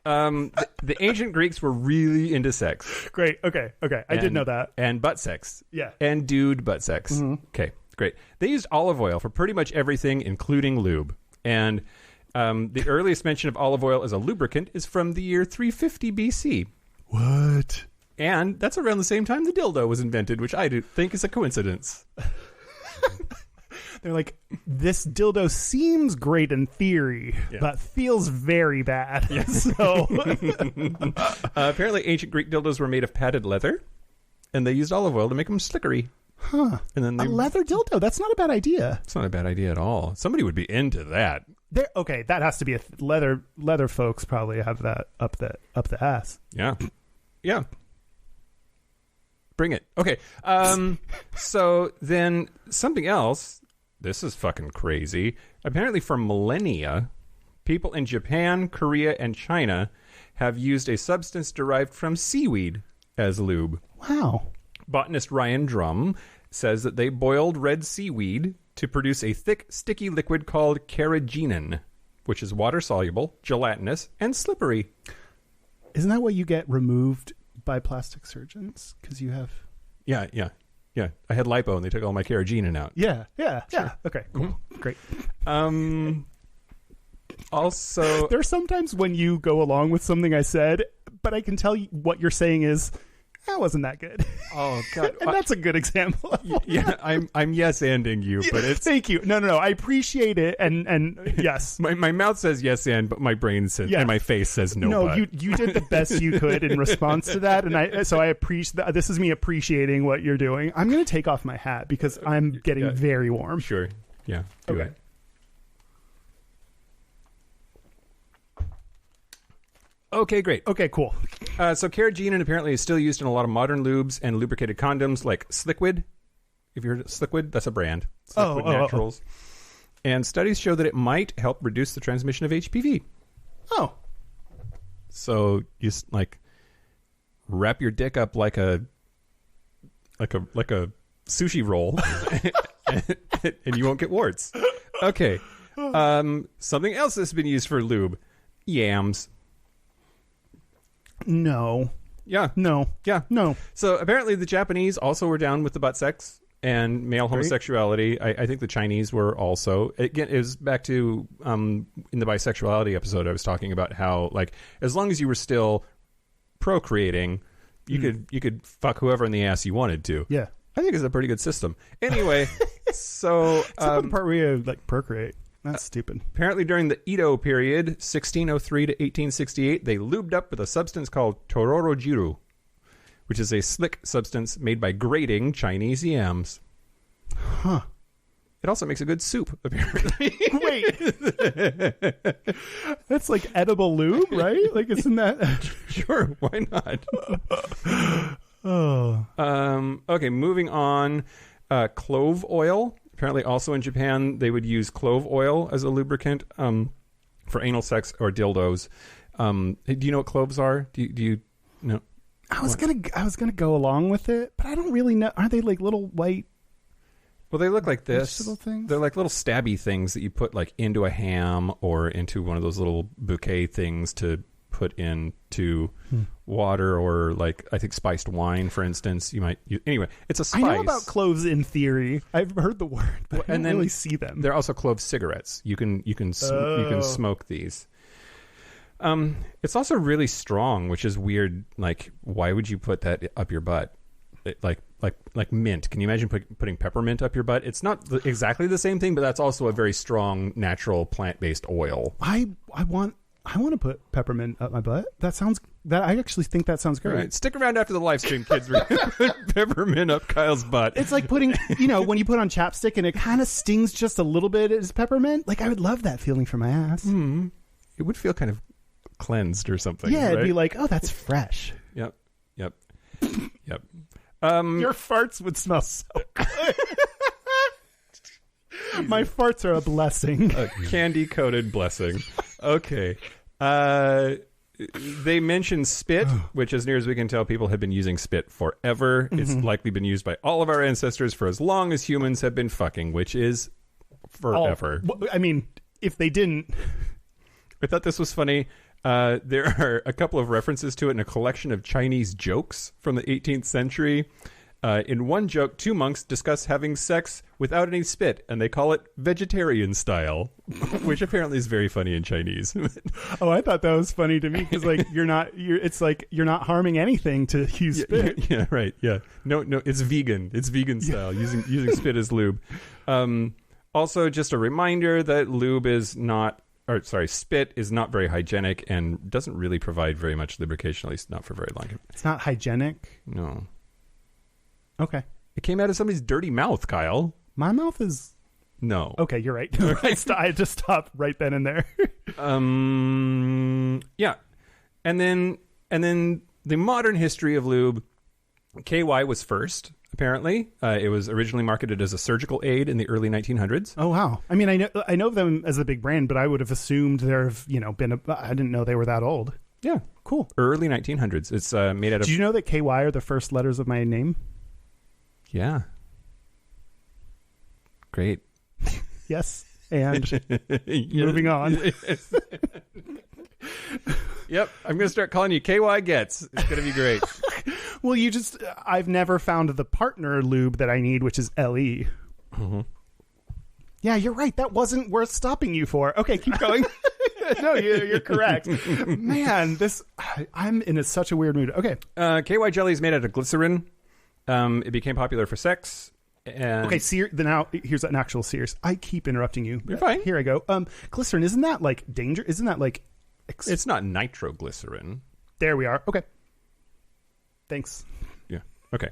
The ancient Greeks were really into sex. Great. Okay. I did know that. And butt sex. Yeah. And dude butt sex. Mm-hmm. Okay, great. They used olive oil for pretty much everything, including lube. And the earliest mention of olive oil as a lubricant is from the year 350 BC. What? And that's around the same time the dildo was invented, which I do think is a coincidence. They're like, this dildo seems great in theory, but feels very bad. Yes. So apparently ancient Greek dildos were made of padded leather, and they used olive oil to make them slickery. Huh. And then a leather dildo? That's not a bad idea. It's not a bad idea at all. Somebody would be into that. Okay, that has to be a leather folks probably have that up the ass. Yeah. Yeah. Bring it. Okay. So then something else. This is fucking crazy. Apparently for millennia, people in Japan, Korea, and China have used a substance derived from seaweed as lube. Wow. Botanist Ryan Drum says that they boiled red seaweed to produce a thick, sticky liquid called carrageenan, which is water-soluble, gelatinous, and slippery. Isn't that what you get removed by plastic surgeons? Because you have... Yeah. I had lipo, and they took all my carrageenan out. Yeah. Okay, cool. Mm-hmm. Great. Also... There's sometimes when you go along with something I said, but I can tell you what you're saying is, that wasn't that good. Oh, God. And that's a good example. Yeah, I'm yes-anding you, but it's... Thank you. No, I appreciate it, and yes. My mouth says yes and, but my brain says, and my face says no. No, but. you did the best you could in response to that, and I appreciate. This is me appreciating what you're doing. I'm going to take off my hat because I'm getting very warm. Sure. Yeah. Okay. It. Okay, great. Okay, cool. So carrageenan apparently is still used in a lot of modern lubes and lubricated condoms like Sliquid. If you heard of Sliquid, that's a brand. Sliquid Naturals. And studies show that it might help reduce the transmission of HPV. Oh. So you like wrap your dick up like a sushi roll and you won't get warts. Okay. Something else that's been used for lube. Yams. No. Yeah. No. Yeah. No. So apparently the Japanese also were down with the butt sex and male homosexuality. I think the Chinese were also. Again, it was back to in the bisexuality episode I was talking about how, like, as long as you were still procreating, you could fuck whoever in the ass you wanted to. Yeah. I think it's a pretty good system. Anyway, so the part where you like procreate. That's stupid. Apparently, during the Edo period, 1603 to 1868, they lubed up with a substance called tororojiru, which is a slick substance made by grating Chinese yams. Huh. It also makes a good soup, apparently. Wait. That's like edible lube, right? Like, isn't that... Sure, why not? Oh. Okay, moving on. Clove oil. Apparently, also in Japan, they would use clove oil as a lubricant for anal sex or dildos. Do you know what cloves are? Do you know? I was gonna go along with it, but I don't really know. Are they like little white? Well, they look like this. Vegetable things? They're like little stabby things that you put like into a ham or into one of those little bouquet things to put into water, or like I think spiced wine, for instance. You might anyway. It's a spice. I know about cloves in theory. I've heard the word, but I don't really see them. There are also clove cigarettes. You can smoke these. It's also really strong, which is weird. Like, why would you put that up your butt? Like mint. Can you imagine putting peppermint up your butt? It's not exactly the same thing, but that's also a very strong, natural, plant-based oil. I want to put peppermint up my butt. I actually think that sounds great. Right. Stick around after the live stream, kids. We're gonna put peppermint up Kyle's butt. It's like putting, when you put on chapstick and it kind of stings just a little bit as peppermint. Like, I would love that feeling for my ass. Mm-hmm. It would feel kind of cleansed or something. Yeah, right? It'd be like, oh, that's fresh. Yep. Your farts would smell so good. My farts are a blessing. A candy-coated blessing. Okay. They mentioned spit, which, as near as we can tell, people have been using spit forever. Mm-hmm. It's likely been used by all of our ancestors for as long as humans have been fucking, which is forever. I mean, if they didn't... I thought this was funny. There are a couple of references to it in a collection of Chinese jokes from the 18th century. In one joke, two monks discuss having sex without any spit, and they call it vegetarian style, which apparently is very funny in Chinese. Oh, I thought that was funny to me because, like, it's like you're not harming anything to use spit. Yeah, right. Yeah, no, it's vegan. It's vegan style using spit as lube. Also, just a reminder that spit is not very hygienic and doesn't really provide very much lubrication, at least not for very long. It's not hygienic? No. Okay. It came out of somebody's dirty mouth, Kyle. My mouth is... No. Okay, you're right. I had to stop right then and there. Yeah. And then the modern history of lube, KY was first. Apparently, it was originally marketed as a surgical aid in the early 1900s. Oh wow! I mean, I know them as a big brand, but I would have assumed there have been. I didn't know they were that old. Yeah, cool. Early 1900s. It's made out of. Did you know that KY are the first letters of my name? Yeah. Great. Yes, and moving on. Yep, I'm going to start calling you KY Gets. It's going to be great. Well, I've never found the partner lube that I need, which is LE. Mm-hmm. Yeah, you're right. That wasn't worth stopping you for. Okay, keep going. No, you're correct. Man, I'm in such a weird mood. Okay. KY jelly is made out of glycerin. It became popular for sex. And okay, now here's an actual serious. I keep interrupting you. You're fine. Here I go. Glycerin, isn't that like danger? Isn't that like... It's not nitroglycerin. There we are. Okay. Thanks. Yeah. Okay.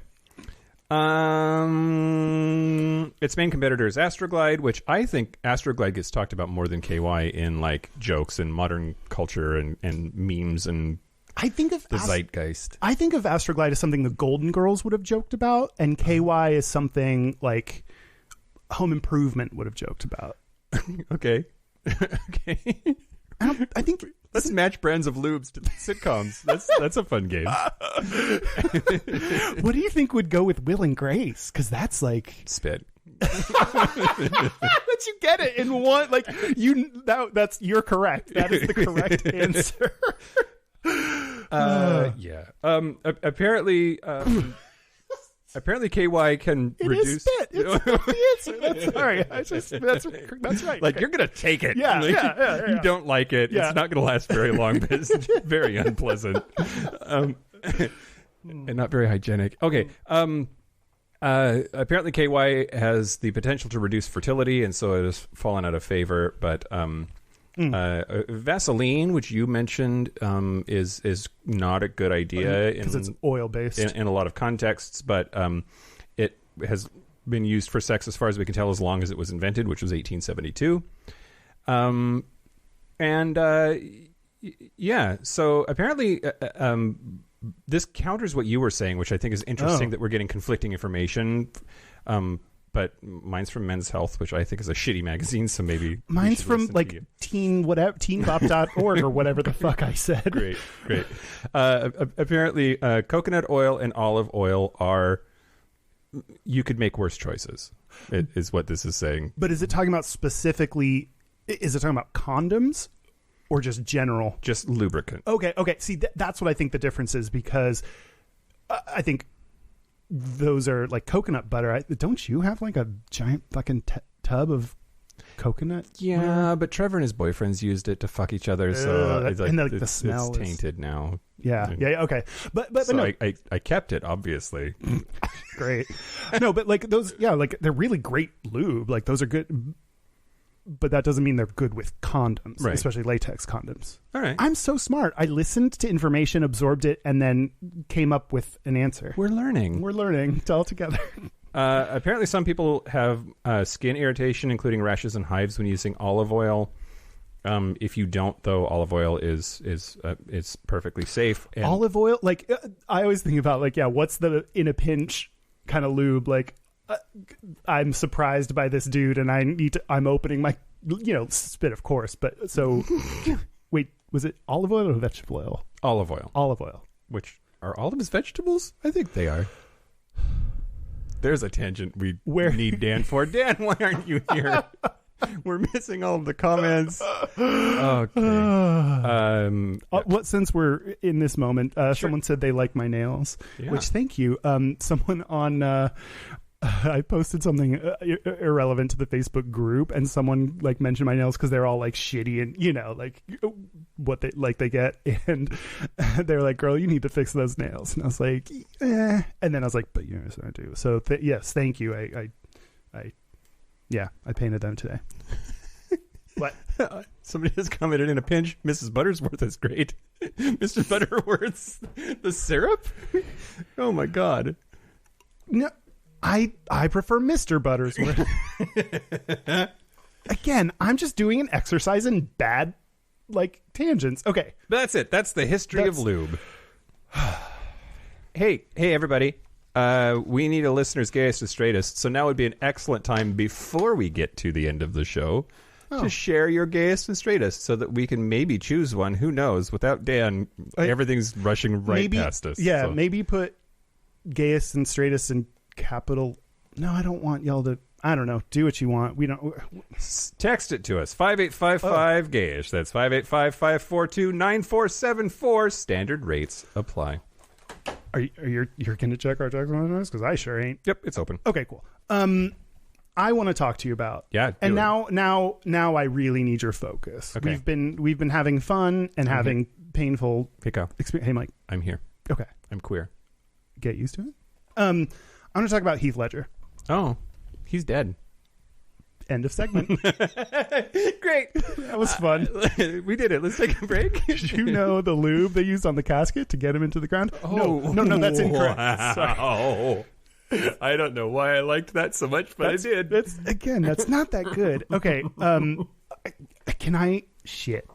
Its main competitor is Astroglide, which I think Astroglide gets talked about more than KY in like jokes and modern culture and memes and I think of the zeitgeist. I think of Astroglide as something the Golden Girls would have joked about, and KY is something like Home Improvement would have joked about. Okay. Okay. I think let's match brands of lubes to sitcoms. That's a fun game. What do you think would go with Will and Grace? Because that's like spit. But you get it in one. Like you're correct. That is the correct answer. Yeah. Apparently KY can reduce. It is spit. It's the answer. Sorry. That's right. Like, you're going to take it. Yeah, like, yeah. You don't like it. Yeah. It's not going to last very long, but it's very unpleasant. And not very hygienic. Okay. Apparently, KY has the potential to reduce fertility, and so it has fallen out of favor. But Vaseline, which you mentioned, is not a good idea because it's oil based in a lot of contexts. But it has been used for sex, as far as we can tell, as long as it was invented, which was 1872. So apparently, this counters what you were saying, which I think is interesting, that we're getting conflicting information. But mine's from Men's Health, which I think is a shitty magazine, so maybe mine's from like teenbop.org or whatever the fuck I said. Great. Apparently, coconut oil and olive oil are, you could make worse choices, is what this is saying. But is it talking about specifically, is it talking about condoms or just general? Just lubricant. Okay. See, that's what I think the difference is, because I think those are like coconut butter. Don't you have like a giant fucking tub of coconut? Yeah, but Trevor and his boyfriends used it to fuck each other, so the smell is tainted now. Yeah, okay. But so no. I kept it, obviously. Great. No, but like those, like they're really great lube. Like those are good. But that doesn't mean they're good with condoms, right. Especially latex condoms. All right. I'm so smart. I listened to information, absorbed it, and then came up with an answer. We're learning all together. Apparently, some people have skin irritation, including rashes and hives, when using olive oil. If you don't, though, olive oil is perfectly safe. And olive oil, like I always think about, like, what's the in a pinch kind of lube? Like, I'm surprised by this dude, and I'm opening my, spit, of course. But so, wait, was it olive oil or vegetable oil? Olive oil. Olive oil. Which are olives vegetables? I think they are. There's a tangent we need Dan for. Dan, why aren't you here? We're missing all of the comments. Okay. Since we're in this moment, sure. Someone said they like my nails, which thank you. Someone on. I posted something irrelevant to the Facebook group, and someone like mentioned my nails because they're all like shitty and like what they get, and they're like, "Girl, you need to fix those nails." And I was like, "Eh," and then I was like, "But yes, I do." So yes, thank you. I painted them today. What? Somebody has commented in a pinch. Mrs. Buttersworth is great. Mr. Butterworth's the syrup. Oh my god. No. I prefer Mr. Buttersworth. Again, I'm just doing an exercise in bad, like, tangents. Okay. That's it. That's the history of lube. Hey, everybody. We need a listener's Gayest Straightest, so now would be an excellent time before we get to the end of the show to share your Gayest and Straightest so that we can maybe choose one. Who knows? Without Dan, everything's rushing past us. Yeah, so. Maybe put Gayest and Straightest in capital. No, I don't want y'all to. I don't know. Do what you want. We don't. Text it to us. 5855 Gayish. That's 585-542-9474. Standard rates apply. You're going to check our text messages? Because I sure ain't. Yep, it's open. Okay, cool. I want to talk to you about. Yeah. Now I really need your focus. Okay. We've been having fun and having painful experience. Hey, Mike. I'm here. Okay. I'm queer. Get used to it. I'm going to talk about Heath Ledger. Oh, he's dead. End of segment. Great. That was fun. We did it. Let's take a break. Did you know the lube they used on the casket to get him into the ground? No, that's incorrect. Wow. Sorry. I don't know why I liked that so much, but I did. That's not that good. Okay. Can I shit?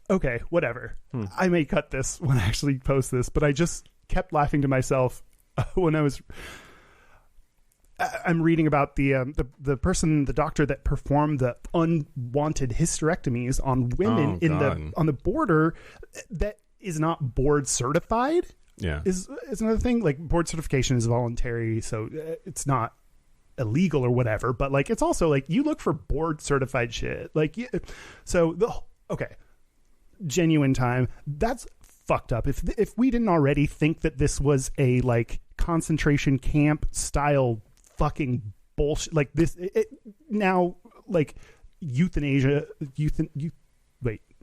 Okay, whatever. I may cut this when I actually post this, but I just kept laughing to myself when I'm reading about the doctor that performed the unwanted hysterectomies on women on the border that is not board certified. Yeah, is another thing. Like, board certification is voluntary, so it's not illegal or whatever. But like, it's also like you look for board certified shit. Like, genuine time. That's fucked up. If we didn't already think that this was a like concentration camp style fucking bullshit, like this now, like euthanasia,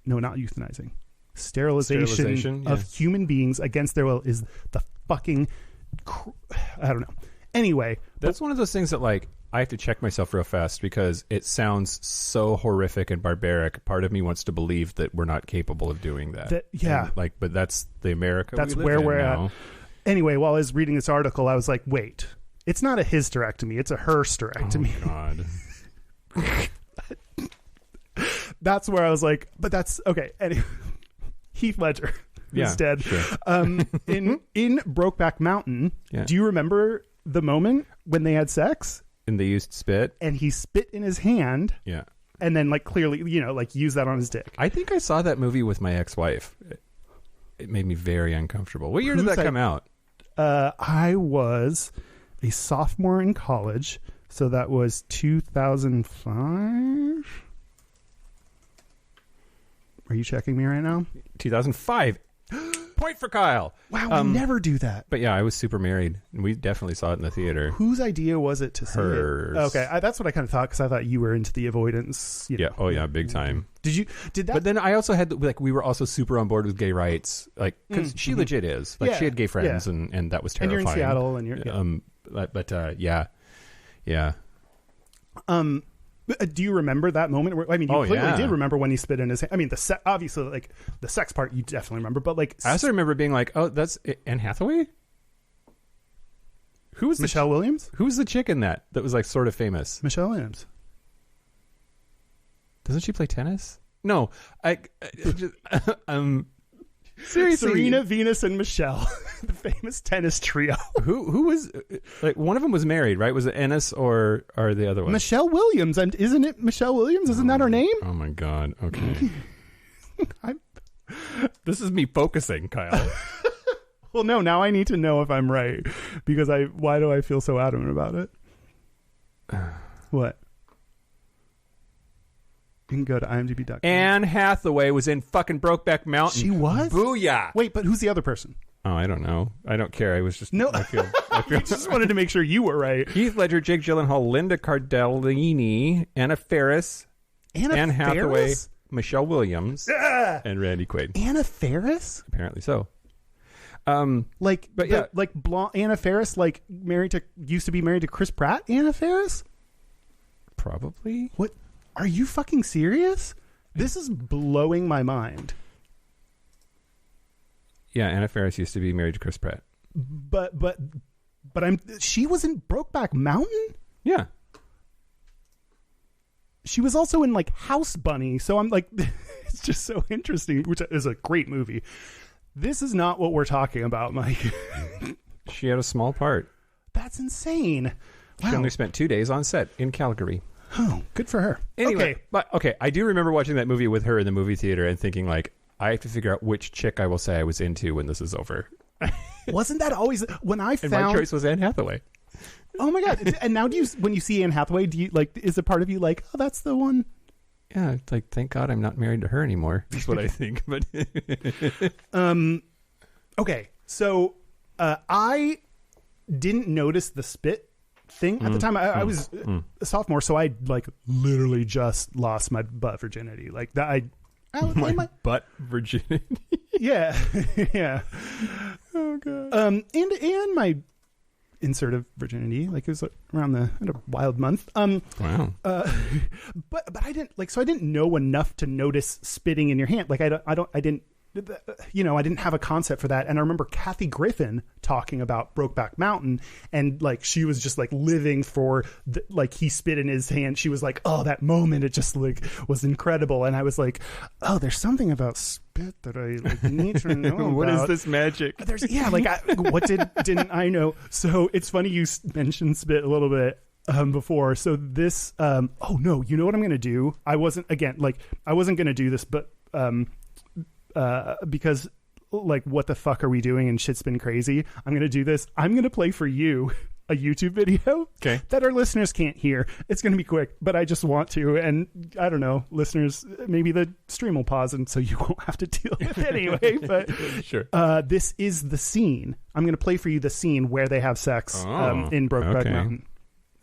not euthanizing, sterilization of human beings against their will is the fucking I don't know. Anyway, That's one of those things that, like, I have to check myself real fast because it sounds so horrific and barbaric. Part of me wants to believe that we're not capable of doing that. Yeah. And, but that's the America that's we live where in we're now. at. Anyway, while I was reading this article, I was like, wait, it's not a hysterectomy, it's a hysterectomy. Oh, God. That's where I was like, but that's okay. Anyway, Heath Ledger is dead. Sure. In Brokeback Mountain, do you remember the moment when they had sex? And they used spit? And he spit in his hand. Yeah. And then, like, clearly, like, use that on his dick. I think I saw that movie with my ex-wife. It made me very uncomfortable. What year did that come out? I was a sophomore in college, so that was 2005. Are you checking me right now? 2005. Point for Kyle. Wow, we never do that. But yeah, I was super married, and we definitely saw it in the theater. Whose idea was it to see Hers. it? Okay, that's what I kind of thought, because I thought you were into the avoidance. You know. Yeah. Oh yeah, big time. Did that? But then I also had we were also super on board with gay rights, like because she legit is like she had gay friends, and that was terrifying. And you're in Seattle, and you're yeah. Do you remember that moment? I mean, you clearly did remember when he spit in his hand. I mean, obviously, like, the sex part, you definitely remember. But, like... I also remember being like, oh, that's Anne Hathaway? Who was Michelle Williams? Who was the chick in that was, like, sort of famous? Michelle Williams. Doesn't she play tennis? No. Seriously. Serena, Venus, and Michelle. The famous tennis trio. Who was... Like, one of them was married, right? Was it Ennis or the other one? Michelle Williams. And isn't it Michelle Williams? Isn't that her name? Oh, my God. Okay. This is me focusing, Kyle. Well, no. Now I need to know if I'm right. Because why do I feel so adamant about it? What? You can go to imdb.com. Anne Hathaway was in fucking Brokeback Mountain. She was? Booyah! Wait, but who's the other person? Oh, I don't know. I don't care. I was just... No. I feel I just wanted to make sure you were right. Heath Ledger, Jake Gyllenhaal, Linda Cardellini, Anna Faris, Anne Hathaway, Michelle Williams, and Randy Quaid. Anna Faris? Apparently so. Like blonde Anna Faris, like used to be married to Chris Pratt. Anna Faris? Probably. What? Are you fucking serious? This is blowing my mind. Yeah, Anna Faris used to be married to Chris Pratt. But she was in Brokeback Mountain? Yeah. She was also in, like, House Bunny, so I'm like, it's just so interesting, which is a great movie. This is not what we're talking about, Mike. She had a small part. That's insane. Wow. She only spent 2 days on set in Calgary. Oh, good for her. Anyway, I do remember watching that movie with her in the movie theater and thinking, like, I have to figure out which chick I will say I was into when this is over. Wasn't that always when I found? And my choice was Anne Hathaway. Oh my God! And now, when you see Anne Hathaway, do you like? Is a part of you like, oh, that's the one? Yeah, it's like, thank God I'm not married to her anymore. That's what I think. But okay, so I didn't notice the spit thing at the time. I was a sophomore, so I like literally just lost my butt virginity. Like that, my butt virginity. Yeah, yeah. Oh God. And my insert of virginity, like it was around I had a wild month. Wow. But I didn't so I didn't know enough to notice spitting in your hand. Like I didn't have a concept for that. And I remember Kathy Griffin talking about Brokeback Mountain, and like she was just like living for he spit in his hand. She was like, oh, that moment, it just like was incredible. And I was like, oh, there's something about spit that I like need to know. What is this magic? What didn't I know? So it's funny you mentioned spit a little bit before. So this oh no, you know what I'm gonna do? I wasn't gonna do this, but because like, what the fuck are we doing? And shit's been crazy. I'm going to do this. I'm going to play for you a YouTube video that our listeners can't hear. It's going to be quick, but I just want to. And I don't know, listeners, maybe the stream will pause and so you won't have to deal with it anyway. But sure. This is the scene. I'm going to play for you the scene where they have sex in Brokeback Mountain.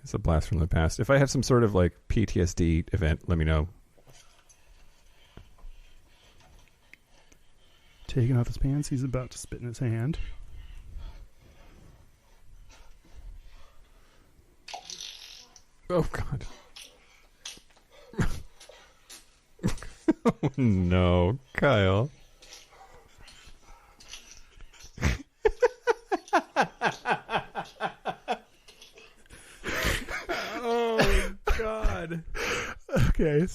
It's a blast from the past. If I have some sort of like PTSD event, let me know. Taking off his pants, he's about to spit in his hand. Oh, God. Oh, no, Kyle. Oh, God. Okay.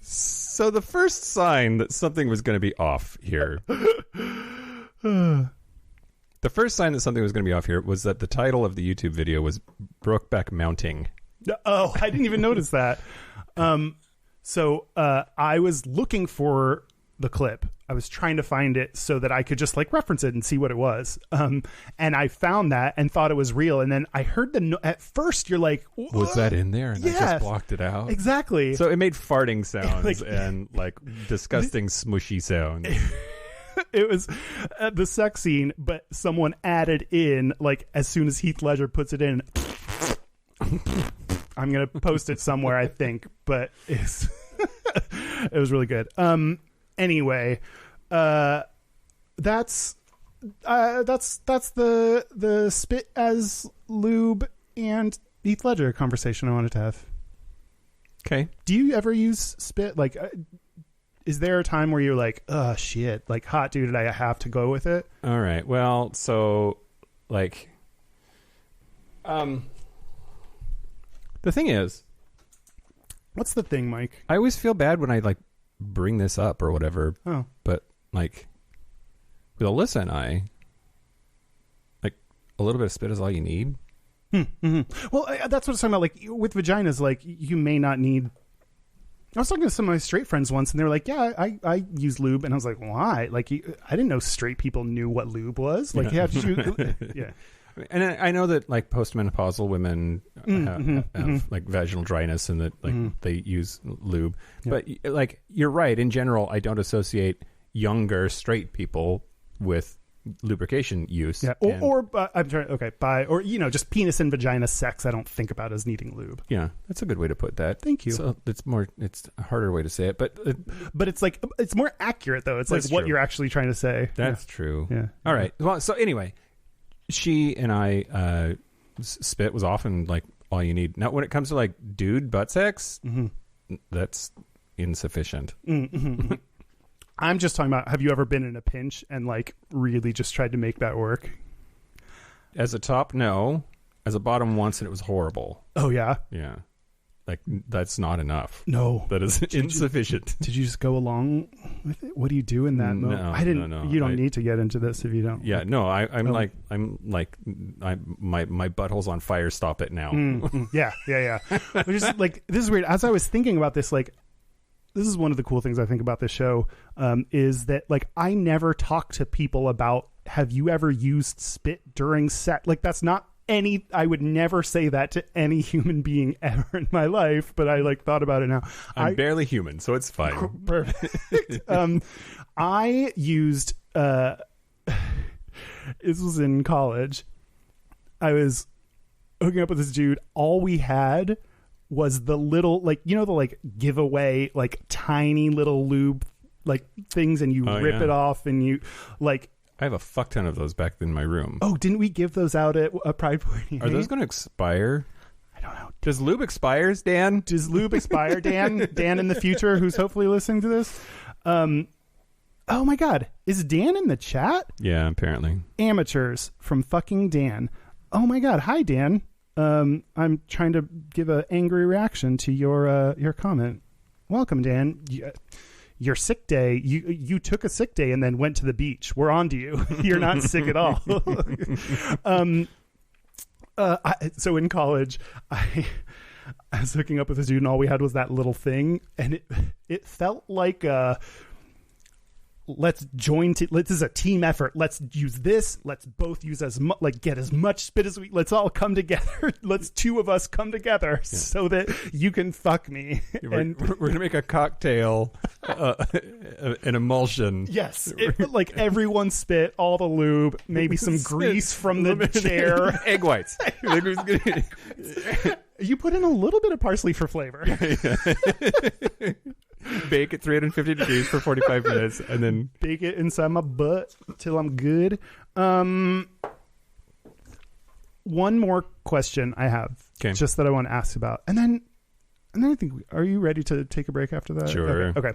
So the first sign that something was going to be off here. The first sign that something was going to be off here was that the title of the YouTube video was Brokeback Mounting. Oh, I didn't even notice that. So I was looking for the clip. I was trying to find it so that I could just like reference it and see what it was. And I found that and thought it was real. And then I heard at first you're like, was that in there? And yes, I just blocked it out. Exactly. So it made farting sounds like, and like disgusting smushy sounds. It was the sex scene, but someone added in, like, as soon as Heath Ledger puts it in, I'm going to post it somewhere, I think, but it was really good. Anyway, that's the spit as lube and Heath Ledger conversation I wanted to have. Okay. Do you ever use spit? Like, is there a time where you're like, oh shit, like hot dude, I have to go with it? All right. Well, so like, the thing is, what's the thing, Mike? I always feel bad when I like bring this up or whatever. Oh, but like with Alyssa and I, like a little bit of spit is all you need. Mm-hmm. Well, that's what I'm talking about. Like with vaginas, like you may not need. I was talking to some of my straight friends once, and they were like, "Yeah, I use lube," and I was like, "Why?" Like, I didn't know straight people knew what lube was. Like, yeah, yeah. And I know that like postmenopausal women have like vaginal dryness, and that like they use lube. But like you're right. In general, I don't associate younger straight people with lubrication use. Yeah, or I'm trying. Okay, or just penis and vagina sex. I don't think about as needing lube. Yeah, that's a good way to put that. Thank you. So it's a harder way to say it, but it's like it's more accurate though. It's like what you're actually trying to say. That's true. Yeah. All right. Well, so anyway, she and I spit was often like all you need. Now, when it comes to like dude butt sex, that's insufficient. Mm-hmm. I'm just talking about, have you ever been in a pinch and like really just tried to make that work? As a top, no. As a bottom, once, and it was horrible. Oh, yeah? Yeah. Like, that's not enough. No. That is insufficient. Did you just go along with it? What do you do in that moment? No, I didn't. No. You don't need to get into this if you don't. Yeah, no, my butthole's on fire. Stop it now. Yeah. Which is like, this is weird. As I was thinking about this, like, this is one of the cool things I think about this show, is that like I never talk to people about, have you ever used spit during sex? Like that's not I would never say that to any human being ever in my life, but I like thought about it now. I'm barely human, so it's fine. Perfect. I used, this was in college. I was hooking up with this dude. All we had was the little, like, the like giveaway, like tiny little lube, like things, and you rip it off, and you like. I have a fuck ton of those back in my room. Oh, didn't we give those out at a Pride Party? Are those going to expire? I don't know. Does lube expires, Dan? Does lube expire, Dan? Dan in the future, who's hopefully listening to this. Oh my God, is Dan in the chat? Yeah, apparently. Amateurs from fucking Dan. Oh my God, hi Dan. I'm trying to give an angry reaction to your comment. Welcome, Dan. Your sick day. You took a sick day and then went to the beach. We're on to you. You're not sick at all. So in college, I was hooking up with a dude, and all we had was that little thing, and it felt like let's join. This is a team effort. Let's use this. Let's both use get as much spit as let's all come together. Let's two of us come together so that you can fuck me. We're gonna make a cocktail, an emulsion. Yes, like everyone spit, all the lube, maybe some grease from the chair, egg whites. You put in a little bit of parsley for flavor. Bake at 350 degrees for 45 minutes, and then bake it inside my butt till I'm good. One more question I have Okay. just that I want to ask about. And then I think, are you ready to take a break after that? Sure. Okay.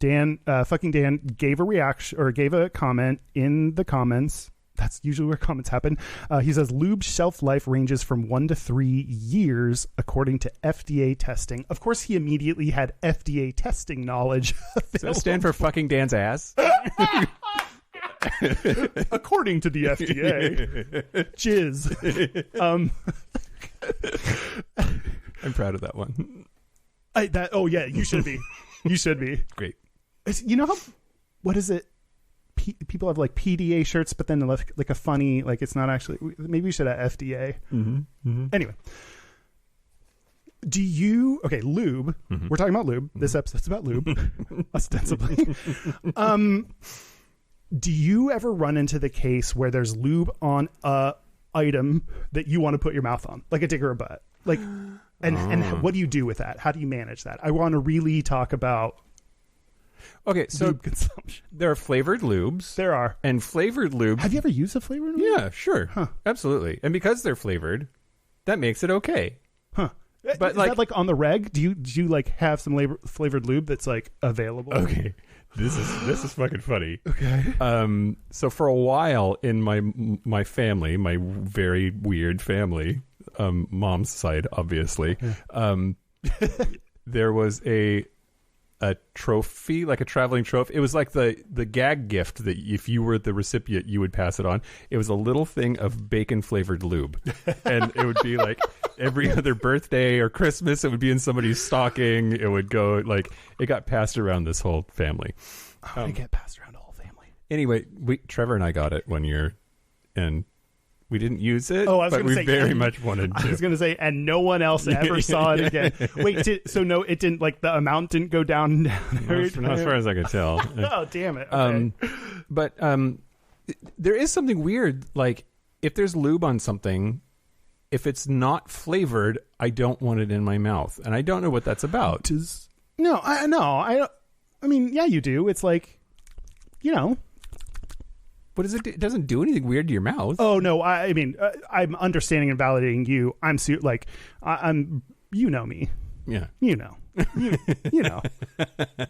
Dan, fucking Dan gave a reaction or gave a comment in the comments. That's usually where comments happen. He says Lube shelf life ranges from 1 to 3 years according to FDA testing. Of course, he immediately had FDA testing knowledge. Does that stand for fucking Dan's ass? According to the FDA, jizz. I'm proud of that one. Oh yeah, you should be. You should be. Great. You know how? What is it? People have like PDA shirts, but then like a funny, like it's not actually. Maybe we should have FDA. Mm-hmm. Mm-hmm. Anyway, lube? Mm-hmm. We're talking about lube. Mm-hmm. This episode's about lube, ostensibly. Do you ever run into the case where there's lube on a item that you want to put your mouth on, like a dick or a butt, like, and what do you do with that? How do you manage that? I want to really talk about. Okay, so lube consumption. There are flavored lubes. There are. And flavored lube. Have you ever used a flavored lube? Yeah, sure. Huh. Absolutely. And because they're flavored, that makes it okay. Huh. But is that like on the reg? Do you like have some flavored lube that's like available? Okay. This is fucking funny. Okay. So for a while in my family, my very weird family, mom's side, obviously, there was a trophy, like a traveling trophy. It was like the gag gift that if you were the recipient, you would pass it on. It was a little thing of bacon flavored lube, and it would be like every other birthday or Christmas, it would be in somebody's stocking. It would go like it got passed around this whole family. It get passed around the whole family. Anyway, Trevor and I got it one year, and we didn't use it, but we very much wanted to. I was going to say, and no one else ever saw it again. Wait, it didn't, like, the amount didn't go down every time? Not as far as I could tell. Oh, damn it. Okay. But there is something weird, like, if there's lube on something, if it's not flavored, I don't want it in my mouth, and I don't know what that's about. I mean, yeah, you do. It's like, you know. What is it? It doesn't do anything weird to your mouth. Oh no! I mean, I'm understanding and validating you. I'm you know me. Yeah. You know. You know.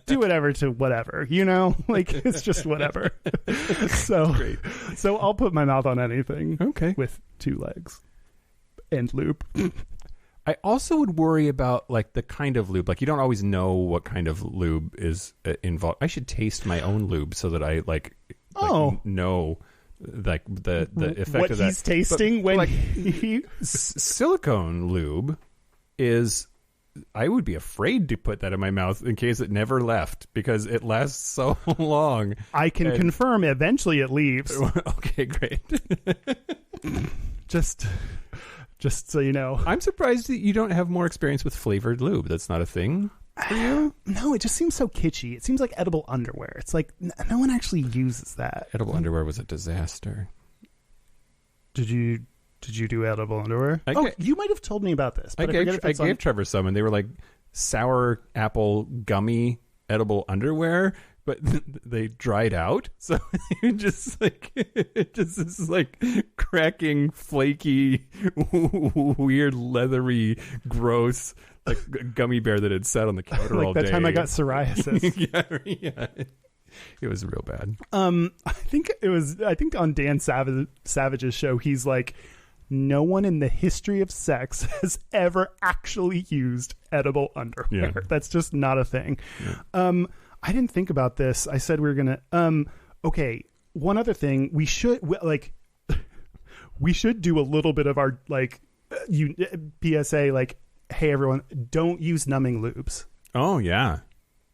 Do whatever to whatever. You know, like it's just whatever. Great. So I'll put my mouth on anything. Okay. With 2 legs and lube. I also would worry about like the kind of lube. Like you don't always know what kind of lube is involved. I should taste my own lube so that I know like the effect what of that. He's tasting Silicone lube is. I would be afraid to put that in my mouth in case it never left because it lasts so long. I can confirm eventually it leaves. Okay, great. Just so you know. I'm surprised that you don't have more experience with flavored lube. That's not a thing for you? No, it just seems so kitschy. It seems like edible underwear. It's like no one actually uses that. Edible underwear was a disaster. Did you do edible underwear? You might have told me about this. But I gave Trevor some, and they were like sour apple gummy edible underwear, but they dried out. So just like this like cracking, flaky, weird, leathery, gross like gummy bear that had sat on the counter like all day. That time I got psoriasis. yeah. It was real bad. I think on Dan Savage's show, he's like, no one in the history of sex has ever actually used edible underwear. Yeah. That's just not a thing. Yeah. I didn't think about this. I said we were going to, okay. One other thing we should do a little bit of our PSA, like, hey everyone, don't use numbing lubes. Oh yeah.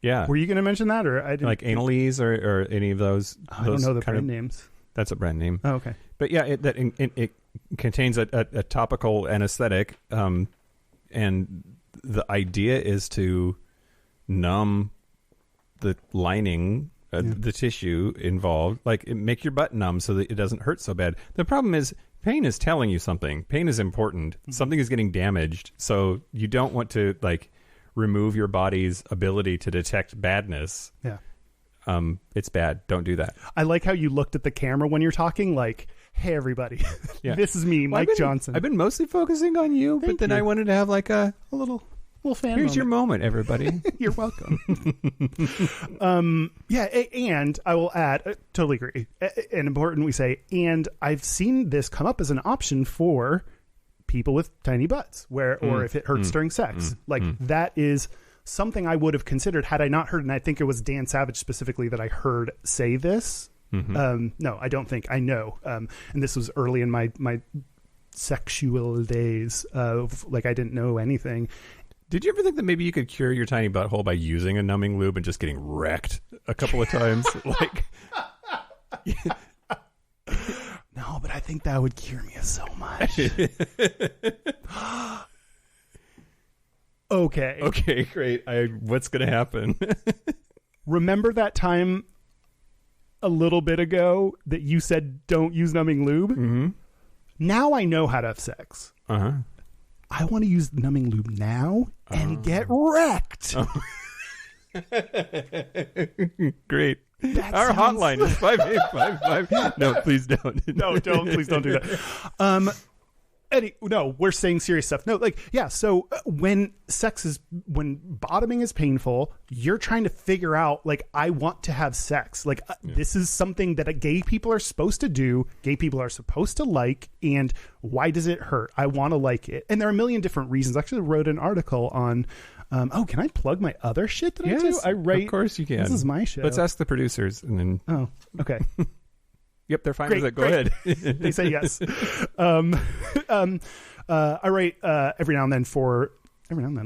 Yeah. Were you going to mention that, or I didn't? Like Analies or any of those? I don't know the brand names. That's a brand name. Oh, okay. But yeah, it contains a topical anesthetic, and the idea is to numb the lining, the tissue involved, like make your butt numb so that it doesn't hurt so bad. The problem is pain is telling you something. Pain is important. Mm-hmm. Something is getting damaged, so you don't want to like remove your body's ability to detect badness. Yeah. It's bad. Don't do that. I like how you looked at the camera when you're talking, like, Hey, everybody. Yeah. This is me, Mike Johnson. I've been mostly focusing on you, but then you. I wanted to have like a little fan here's your moment, everybody. You're welcome. And I will add, totally agree. And important we say, and I've seen this come up as an option for people with tiny butts, or if it hurts during sex. That is something I would have considered had I not heard, and I think it was Dan Savage specifically that I heard say this. No, I don't think. I know. And this was early in my sexual days of I didn't know anything. Did you ever think that maybe you could cure your tiny butthole by using a numbing lube and just getting wrecked a couple of times? No, but I think that would cure me of so much. Okay, great. What's going to happen? Remember that time a little bit ago that you said don't use numbing lube? Mm-hmm. Now I know how to have sex. Uh-huh. I want to use numbing lube now and get wrecked. Oh. Great. That Our sounds... hotline is 5855. No, please don't. Please don't do that. No, we're saying serious stuff. No, so when bottoming is painful, you're trying to figure out, I want to have sex. This is something that gay people are supposed to do. Gay people are supposed to like, and why does it hurt? I want to like it. And there are a million different reasons. I actually wrote an article on, can I plug my other shit that I do? I write. Of course you can. This is my show. Let's ask the producers. And then. Oh, okay. Yep, they're fine with it. Go ahead. They say yes. I write every now and then,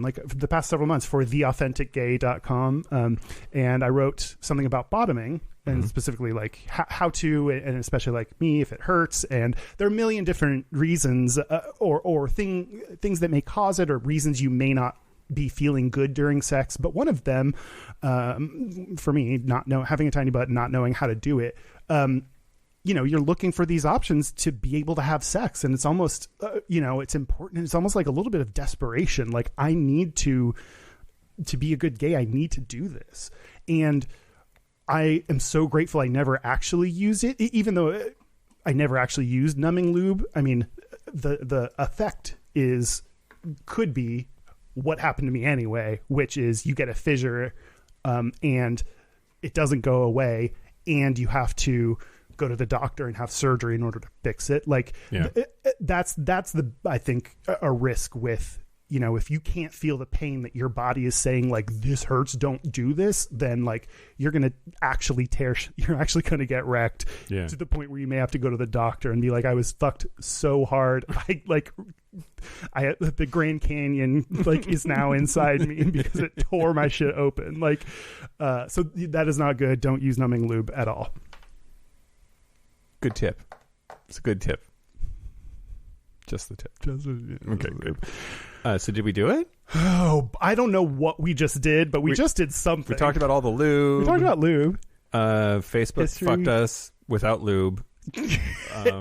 the past several months for theauthenticgay.com. And I wrote something about bottoming and specifically how to, and especially me, if it hurts. And there are a million different reasons or things that may cause it, or reasons you may not be feeling good during sex. But one of them, for me, having a tiny butt, not knowing how to do it, you're looking for these options to be able to have sex. And it's almost, it's important. It's almost like a little bit of desperation. I need to be a good gay. I need to do this. And I am so grateful I never actually used it, even though I never actually used numbing lube. I mean, the effect could be what happened to me anyway, which is you get a fissure, and it doesn't go away, and you have to go to the doctor and have surgery in order to fix it. That's I think a risk with, if you can't feel the pain that your body is saying, this hurts, don't do this, then you're going to actually you're actually going to get wrecked to the point where you may have to go to the doctor and be like, I was fucked so hard. The Grand Canyon is now inside me because it tore my shit open. So that is not good. Don't use numbing lube at all. Good tip. It's a good tip. Just the tip. Okay, good. So did we do it? Oh, I don't know what we just did, but we just did something. We talked about all the lube. We talked about lube. Facebook history. Fucked us without lube. It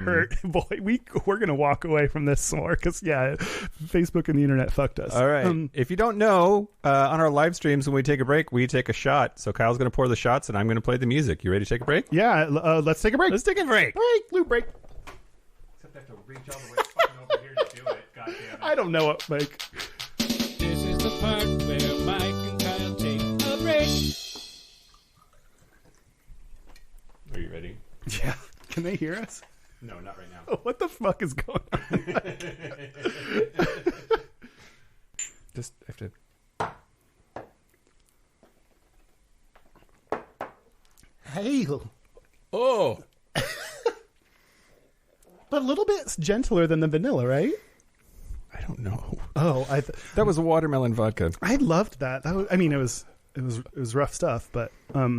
hurt. Boy, we're going to walk away from this more because, Facebook and the internet fucked us. All right. If you don't know, on our live streams when we take a break, we take a shot. So Kyle's going to pour the shots and I'm going to play the music. You ready to take a break? Yeah, let's take a break. Let's take a break. Lube break. Except I have to reach all the way fucking over here to do it. God damn it. I don't know what, Mike. This is the part where Mike and Kyle take a break. Are you ready? Yeah. Can they hear us? No, not right now. Oh, what the fuck is going on? Just have to. Hey. Oh. But a little bit gentler than the vanilla, right? I don't know. Oh, that was watermelon vodka. I loved that. It was rough stuff, but All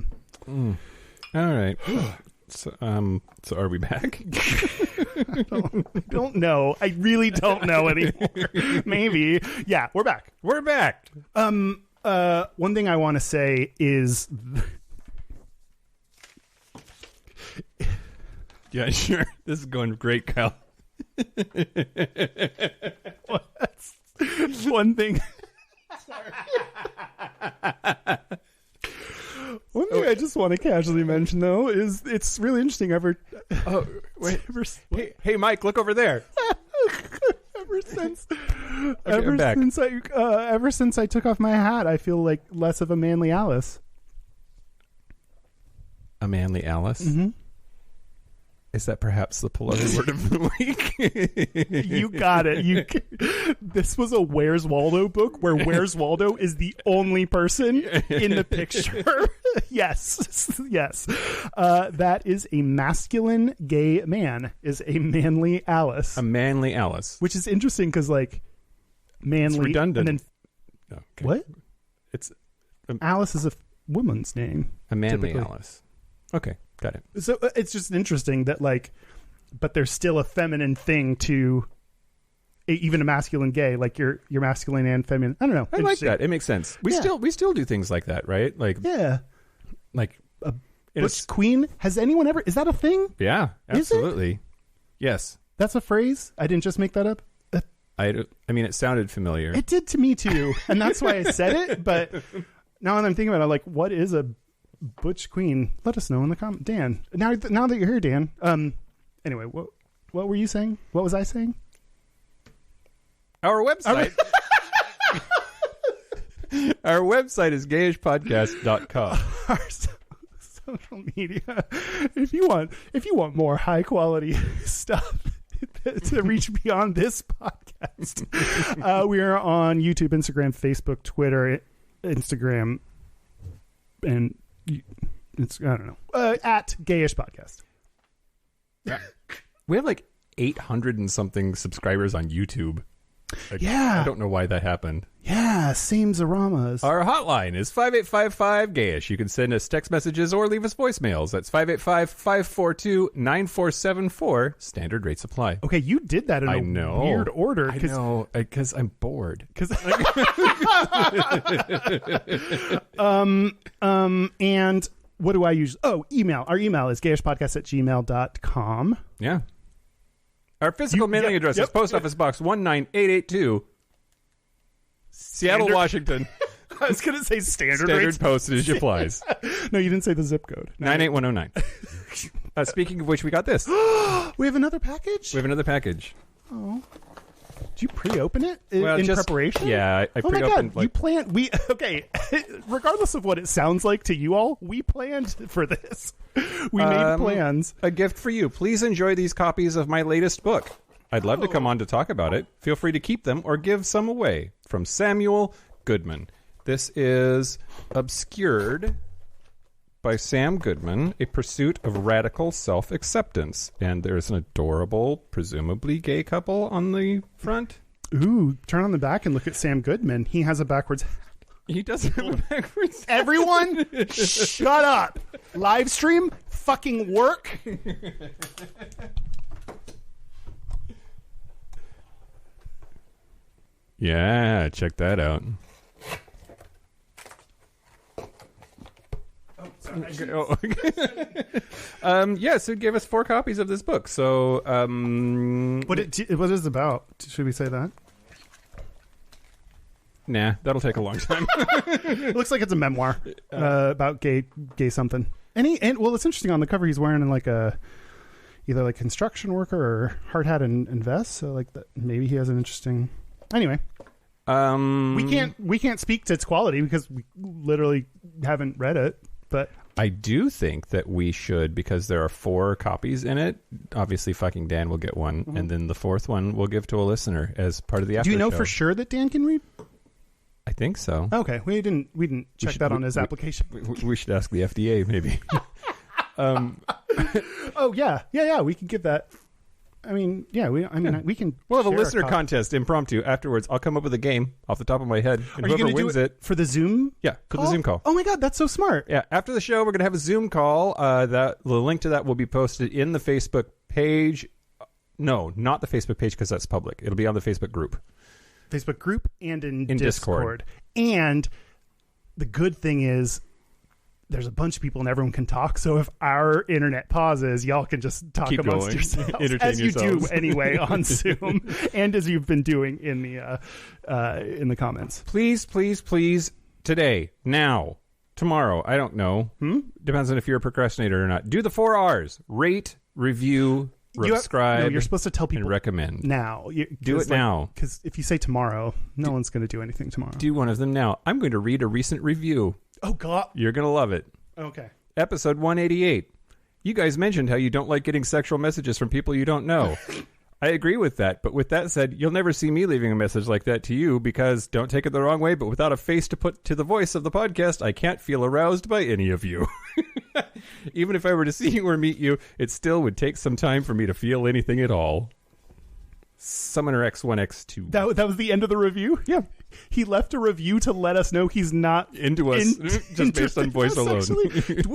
right. So are we back? I don't know. I really don't know anymore. Maybe. Yeah, we're back. We're back. One thing I want to say is yeah, sure. This is going great, Kyle. One thing One thing I just want to casually mention, though, is it's really interesting. Oh, wait. Hey, Mike, look over there. Ever since I took off my hat, I feel like less of a manly Alice. A manly Alice? Mm-hmm. Is that perhaps the Polaroid word of the week? You got it. This was a Where's Waldo book where Where's Waldo is the only person in the picture. Yes. That is a masculine gay man, is a manly Alice. A manly Alice. Which is interesting because, like, manly. It's redundant. And then, okay. What? It's Alice is a woman's name. A manly typically. Alice. Okay, got it. So it's just interesting that, like, but there's still a feminine thing to even a masculine gay, like you're masculine and feminine. I don't know. I like that. It makes sense. We still do things like that, right? Like, yeah, like a butch queen. Has anyone ever? Is that a thing? Yeah, absolutely. Yes, that's a phrase. I didn't just make that up. I mean, it sounded familiar. It did to me too, and that's why I said it. But now that I'm thinking about it, I'm like, what is a butch queen? Let us know in the comment, Dan. Now that you're here, Dan. Anyway, what were you saying? What was I saying? Our website. Our website is gayishpodcast.com. Our social media. If you want more high quality stuff to reach beyond this podcast, we are on YouTube, Instagram, Facebook, Twitter, Instagram, and it's I don't know at Gayish Podcast. We have like 800 and something subscribers on YouTube. Like, yeah, I don't know why that happened. Yeah, same Zaramas. Our hotline is 5855-GAYISH. You can send us text messages or leave us voicemails. That's 585-542-9474. Standard rates apply. Okay, you did that in a weird order. I know, because I'm bored. And what do I use? Oh, email. Our email is gayishpodcast@gmail.com. Yeah. Our physical mailing address is Post Office Box 19882, Seattle, Washington. I was going to say standard postage applies. No, you didn't say the zip code. 98109. Speaking of which, we got this. We have another package? Oh. Did you pre-open it in preparation? Yeah, I pre-opened. Oh my God, you planned. Okay, regardless of what it sounds like to you all, we planned for this. We made plans. A gift for you. Please enjoy these copies of my latest book. I'd love to come on to talk about it. Feel free to keep them or give some away. From Samuel Goodman. This is Obscured by Sam Goodman, A Pursuit of Radical Self-Acceptance. And there's an adorable, presumably gay couple on the front. Ooh, turn on the back and look at Sam Goodman. He has a backwards... He doesn't have a backwards... Everyone, shut up. Live stream, fucking work. Yeah, check that out. So it gave us 4 copies of this book. So, what is it about? Should we say that? Nah, that'll take a long time. It looks like it's a memoir about gay something. And it's interesting on the cover. He's wearing like either like construction worker or hard hat and vest. So like that, maybe he has an interesting. Anyway, we can't speak to its quality because we literally haven't read it. But I do think that we should, because there are 4 copies in it. Obviously, fucking Dan will get one, and then the 4th one we'll give to a listener as part of the after show. Do you know for sure that Dan can read? I think so. Okay, we didn't check that on his application. We should ask the FDA, maybe. Oh yeah. We can give that. I mean, yeah. We can. We'll have a listener contest impromptu afterwards. I'll come up with a game off the top of my head, and whoever wins it for the Zoom. Yeah, for the Zoom call. Oh my God, that's so smart. Yeah, after the show, we're gonna have a Zoom call. The link to that will be posted in the Facebook page. No, not the Facebook page because that's public. It'll be on the Facebook group. Facebook group and in Discord. And the good thing is there's a bunch of people and everyone can talk. So if our internet pauses, y'all can just talk amongst yourselves as you do anyway on Zoom and as you've been doing in the comments. Please, today, now, Tomorrow. I don't know. Depends on if you're a procrastinator or not. Do the 4 R's. Rate, review, subscribe. You're supposed to tell people and recommend. now. Do it now. Because if you say tomorrow, no one's going to do anything tomorrow. Do one of them now. I'm going to read a recent review. Oh, God. You're going to love it. Okay. Episode 188. You guys mentioned how you don't like getting sexual messages from people you don't know. I agree with that, but with that said, you'll never see me leaving a message like that to you because, don't take it the wrong way, but without a face to put to the voice of the podcast, I can't feel aroused by any of you. Even if I were to see you or meet you, it still would take some time for me to feel anything at all. Summoner X1X2. That was the end of the review? Yeah. He left a review to let us know he's not into us just based on voice alone.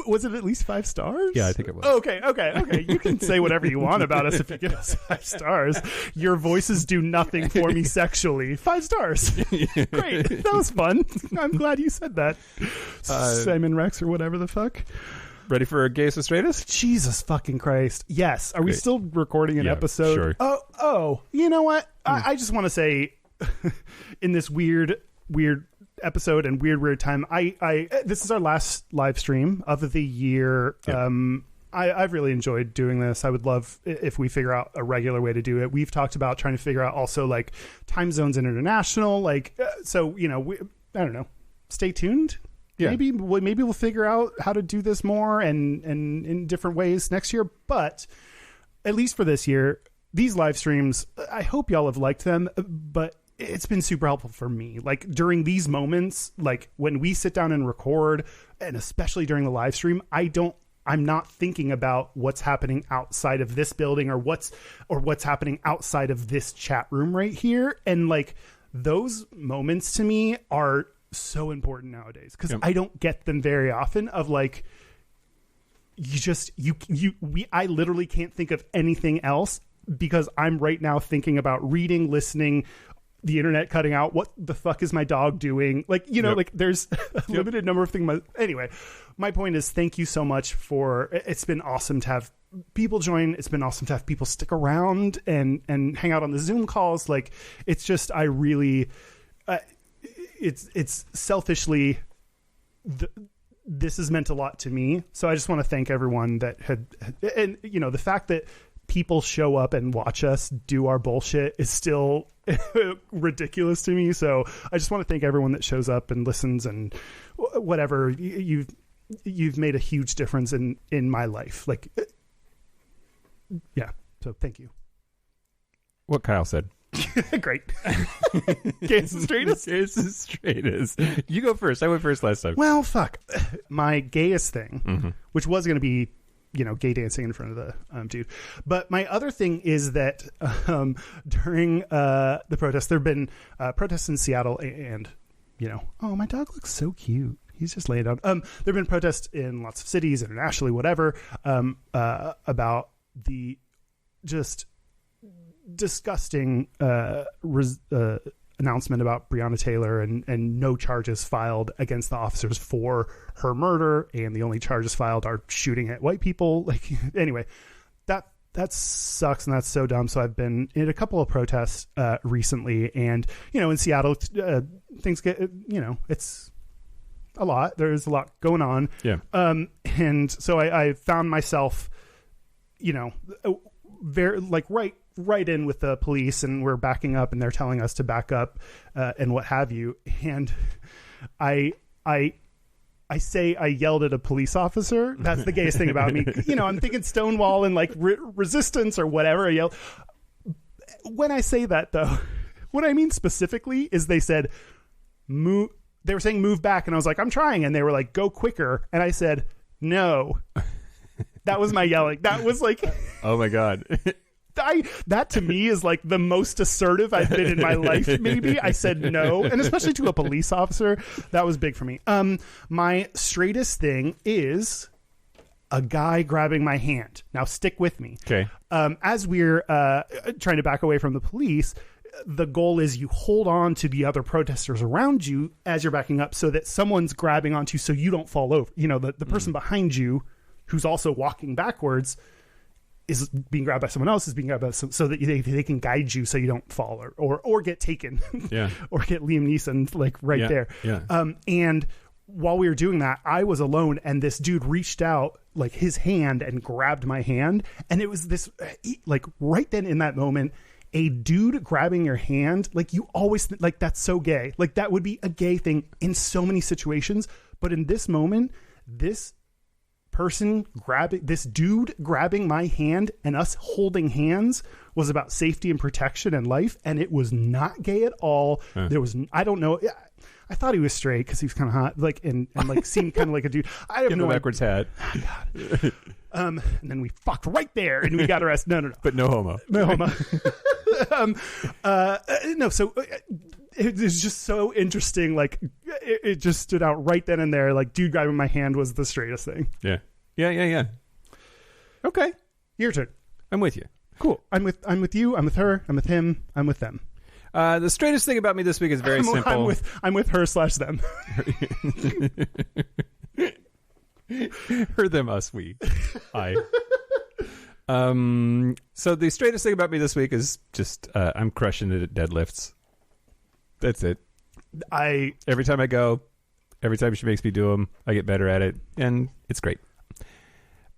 Was it at least 5 stars? Yeah, I think it was. Okay. You can say whatever you want about us if you give us 5 stars. Your voices do nothing for me sexually. 5 stars. Great. That was fun. I'm glad you said that. Simon Rex or whatever the fuck. Ready for a Gayest Straightest? Jesus fucking Christ. Yes. Are we still recording an episode? Sure. Oh, you know what? I just want to say in this weird episode and weird time, this is our last live stream of the year. Yeah. I've really enjoyed doing this. I would love if we figure out a regular way to do it. We've talked about trying to figure out also like time zones and international, so, I don't know. Stay tuned. Yeah. Maybe we'll figure out how to do this more and in different ways next year. But at least for this year, these live streams, I hope y'all have liked them, but it's been super helpful for me. Like during these moments, like when we sit down and record, and especially during the live stream, I'm not thinking about what's happening outside of this building or what's happening outside of this chat room right here. And like those moments to me are so important nowadays because I don't get them very often of like I literally can't think of anything else because I'm right now thinking about reading, listening, the internet cutting out. What the fuck is my dog doing? Like, like there's a limited number of things. Anyway, my point is thank you so much it's been awesome to have people join. It's been awesome to have people stick around and hang out on the Zoom calls. Like it's just, I really, it's selfishly this has meant a lot to me, so I just want to thank everyone that had, and the fact that people show up and watch us do our bullshit is still ridiculous to me, so I just want to thank everyone that shows up and listens and whatever. You've made a huge difference in my life, like so thank you. What Kyle said. Great. Gayest Straightest? Gayest Straightest. You go first. I went first last time. Well, fuck. My gayest thing, which was going to be, gay dancing in front of the dude. But my other thing is that during the protests, there have been protests in Seattle and, oh, my dog looks so cute. He's just laying down. There have been protests in lots of cities, internationally, whatever, about the just disgusting announcement about Breonna Taylor and no charges filed against the officers for her murder, and the only charges filed are shooting at white people. Like, anyway, that sucks and that's so dumb. So I've been in a couple of protests recently, and in Seattle, things get it's a lot. There's a lot going on. Yeah. And so I found myself, very like right in with the police, and we're backing up and they're telling us to back up and what have you. And I say I yelled at a police officer. That's the gayest thing about me. I'm thinking Stonewall and like resistance or whatever. I yell. When I say that though, what I mean specifically is they said, move. They were saying move back. And I was like, I'm trying. And they were like, go quicker. And I said, no. That was my yelling. That was like, oh my God. That to me is like the most assertive I've been in my life. Maybe I said no, and especially to a police officer, that was big for me. My straightest thing is a guy grabbing my hand. Now stick with me. Okay. As we're trying to back away from the police, the goal is you hold on to the other protesters around you as you're backing up, so that someone's grabbing onto you so you don't fall over. The person behind you, who's also walking backwards, is being grabbed by someone else, is being grabbed by so that they can guide you so you don't fall or get taken. Yeah. Or get Liam Neeson like there. Yeah. And while we were doing that, I was alone, and this dude reached out like his hand and grabbed my hand, and it was this like right then in that moment, a dude grabbing your hand, like you always like that's so gay, like that would be a gay thing in so many situations, but in this moment, this dude grabbing my hand and us holding hands was about safety and protection and life, and it was not gay at all. There was, I don't know, I thought he was straight because he was kind of hot, like and like seemed kind of like a dude. I have no backwards hat. Oh, God. And then we fucked right there, and we got arrested. No, but no homo. No homo. No, so it was just so interesting. Like it just stood out right then and there. Like dude grabbing my hand was the straightest thing. Yeah. Okay, your turn. I'm with you. Cool. I'm with you. I'm with her. I'm with him. I'm with them. The straightest thing about me this week is very simple. I'm with her/them. Her, them, us, we. I. So the straightest thing about me this week is just I'm crushing it at deadlifts. That's it. Every time I go, every time she makes me do them, I get better at it, and it's great.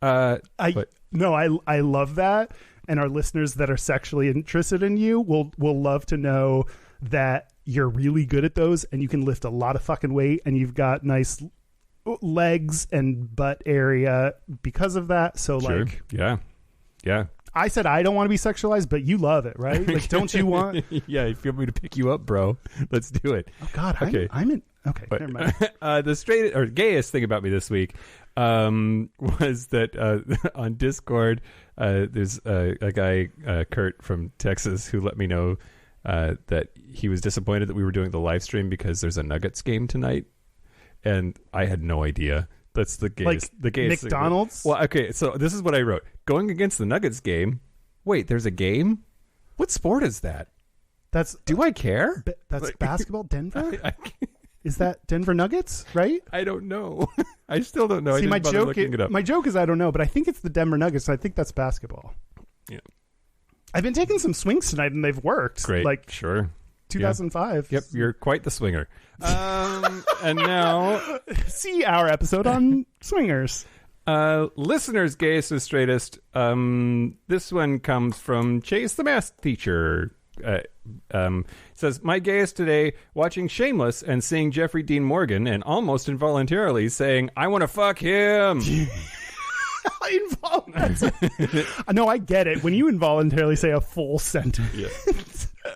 I love that, and our listeners that are sexually interested in you will love to know that you're really good at those, and you can lift a lot of fucking weight, and you've got nice legs and butt area because of that. So sure. Like, yeah. I said I don't want to be sexualized, but you love it, right? Like, don't you want? Yeah, if you want me to pick you up, bro, let's do it. Oh God, okay. I'm in. Okay, but, never mind. The straight or gayest thing about me this week was that on Discord there's a guy, Kurt from Texas, who let me know that he was disappointed that we were doing the live stream because there's a Nuggets game tonight, and I had no idea. That's the gayest. Like the gayest McDonald's? Well, okay, so this is what I wrote. Going against the Nuggets game. Wait, there's a game? What sport is that? Do I care? That's like, basketball. Denver? I is that Denver Nuggets? Right? I don't know. I still don't know. See, my joke is I don't know, but I think it's the Denver Nuggets. So I think that's basketball. Yeah. I've been taking some swings tonight, and they've worked. Great. Like sure. 2005. Yep, you're quite the swinger. And now, see our episode on swingers. Listeners, Gayest and Straightest. This one comes from Chase, the math teacher. Says, my gayest today, watching Shameless and seeing Jeffrey Dean Morgan and almost involuntarily saying, I want to fuck him. No, I get it. When you involuntarily say a full sentence. Yeah.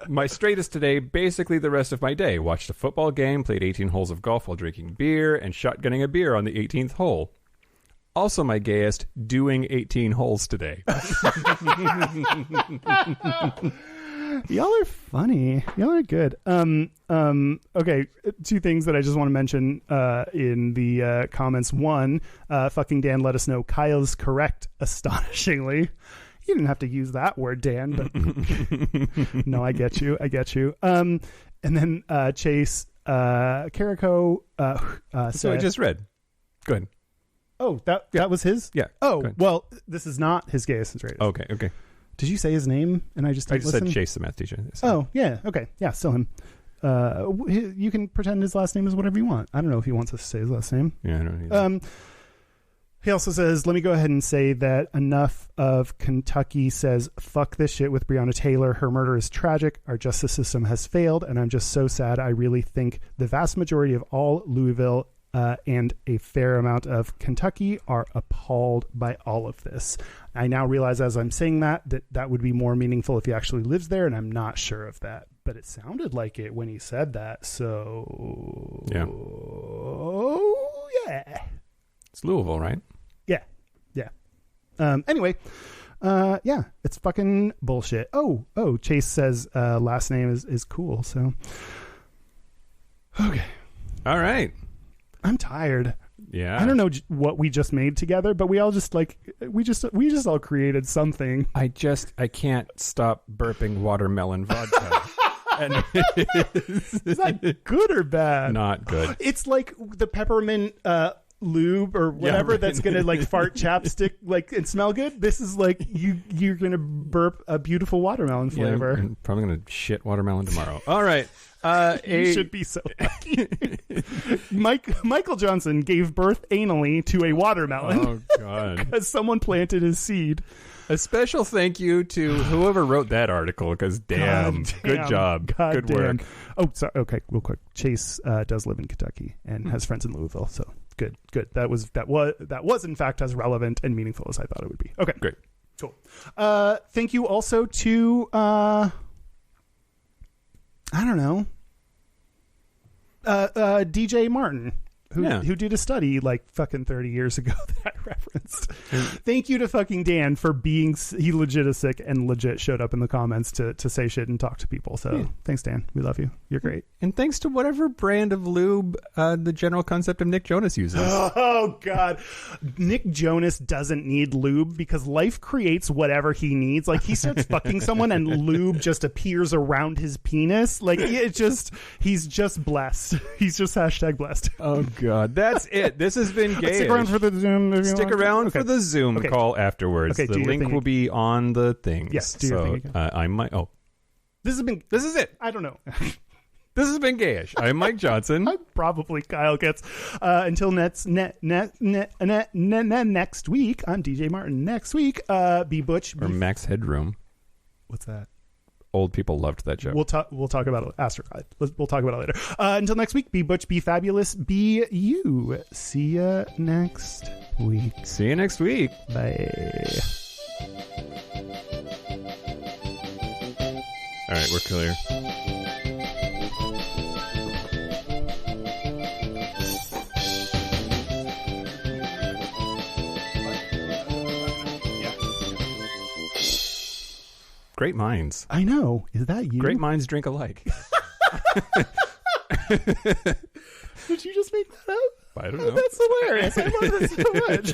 My straightest today, basically the rest of my day. Watched a football game, played 18 holes of golf while drinking beer, and shotgunning a beer on the 18th hole. Also my gayest, doing 18 holes today. Y'all are funny. Y'all are good. Okay, two things that I just want to mention in the comments. One, fucking Dan let us know Kyle's correct, astonishingly. You didn't have to use that word, Dan, but no, I get you. And then Chase Carico so I just read. Go ahead. Oh, that was his? Yeah. Oh, well, this is not his gayest and straightest. Okay. Did you say his name? And I just said Chase, the math teacher. So. Oh, yeah. Okay. Yeah, still him. You can pretend his last name is whatever you want. I don't know if he wants us to say his last name. Yeah, I don't know. He also says, let me go ahead and say that enough of Kentucky says, fuck this shit with Breonna Taylor. Her murder is tragic. Our justice system has failed, and I'm just so sad. I really think the vast majority of all Louisville and a fair amount of Kentucky are appalled by all of this. I now realize as I'm saying that would be more meaningful if he actually lives there, and I'm not sure of that. But it sounded like it when he said that, so... Yeah. Oh, yeah. It's Louisville, right? Yeah. Anyway, yeah, it's fucking bullshit. Oh, Chase says last name is cool, so... Okay. All right. I'm tired. Yeah. I don't know what we just made together, but we all just we just all created something. I can't stop burping watermelon vodka. And is that good or bad? Not good. It's like the peppermint lube or whatever that's gonna like fart chapstick like and smell good. This is like you're gonna burp a beautiful watermelon flavor. I'm probably gonna shit watermelon tomorrow. All right. You should be so lucky. Michael Johnson gave birth anally to a watermelon. Oh God! Because someone planted his seed. A special thank you to whoever wrote that article, because damn, good job, good work. Oh, sorry. Okay, real quick. Chase does live in Kentucky and has friends in Louisville, so good. That was in fact as relevant and meaningful as I thought it would be. Okay, great, cool. Thank you also to I don't know, DJ Martin. Who did a study like fucking 30 years ago that I referenced. Thank you to fucking Dan for being, he legit is sick and legit showed up in the comments to say shit and talk to people. So thanks, Dan. We love you. You're great. And thanks to whatever brand of lube the general concept of Nick Jonas uses. Oh, God. Nick Jonas doesn't need lube because life creates whatever he needs. Like he starts fucking someone and lube just appears around his penis. Like he's just blessed. He's just #blessed. Oh, God. That's it. This has been Gayish. Stick around for the Zoom. Stick around for the Zoom call afterwards. Okay, the link will be on the thing. Yes, do your thing again. I might. Oh, this is it. I don't know. This has been Gayish. I'm Mike Johnson. I'm probably Kyle Kitts. Until next week, I'm DJ Martin. Next week, be Butch. Or Max Headroom. What's that? Old people loved that joke. We'll talk about it. Astrocide. We'll talk about it later. Until next week, be Butch, be fabulous, be you. See ya next week. See you next week. Bye. All right, we're clear. Great minds. I know. Is that you? Great minds drink alike. Did you just make that up? I don't know. That's hilarious. I love this so much.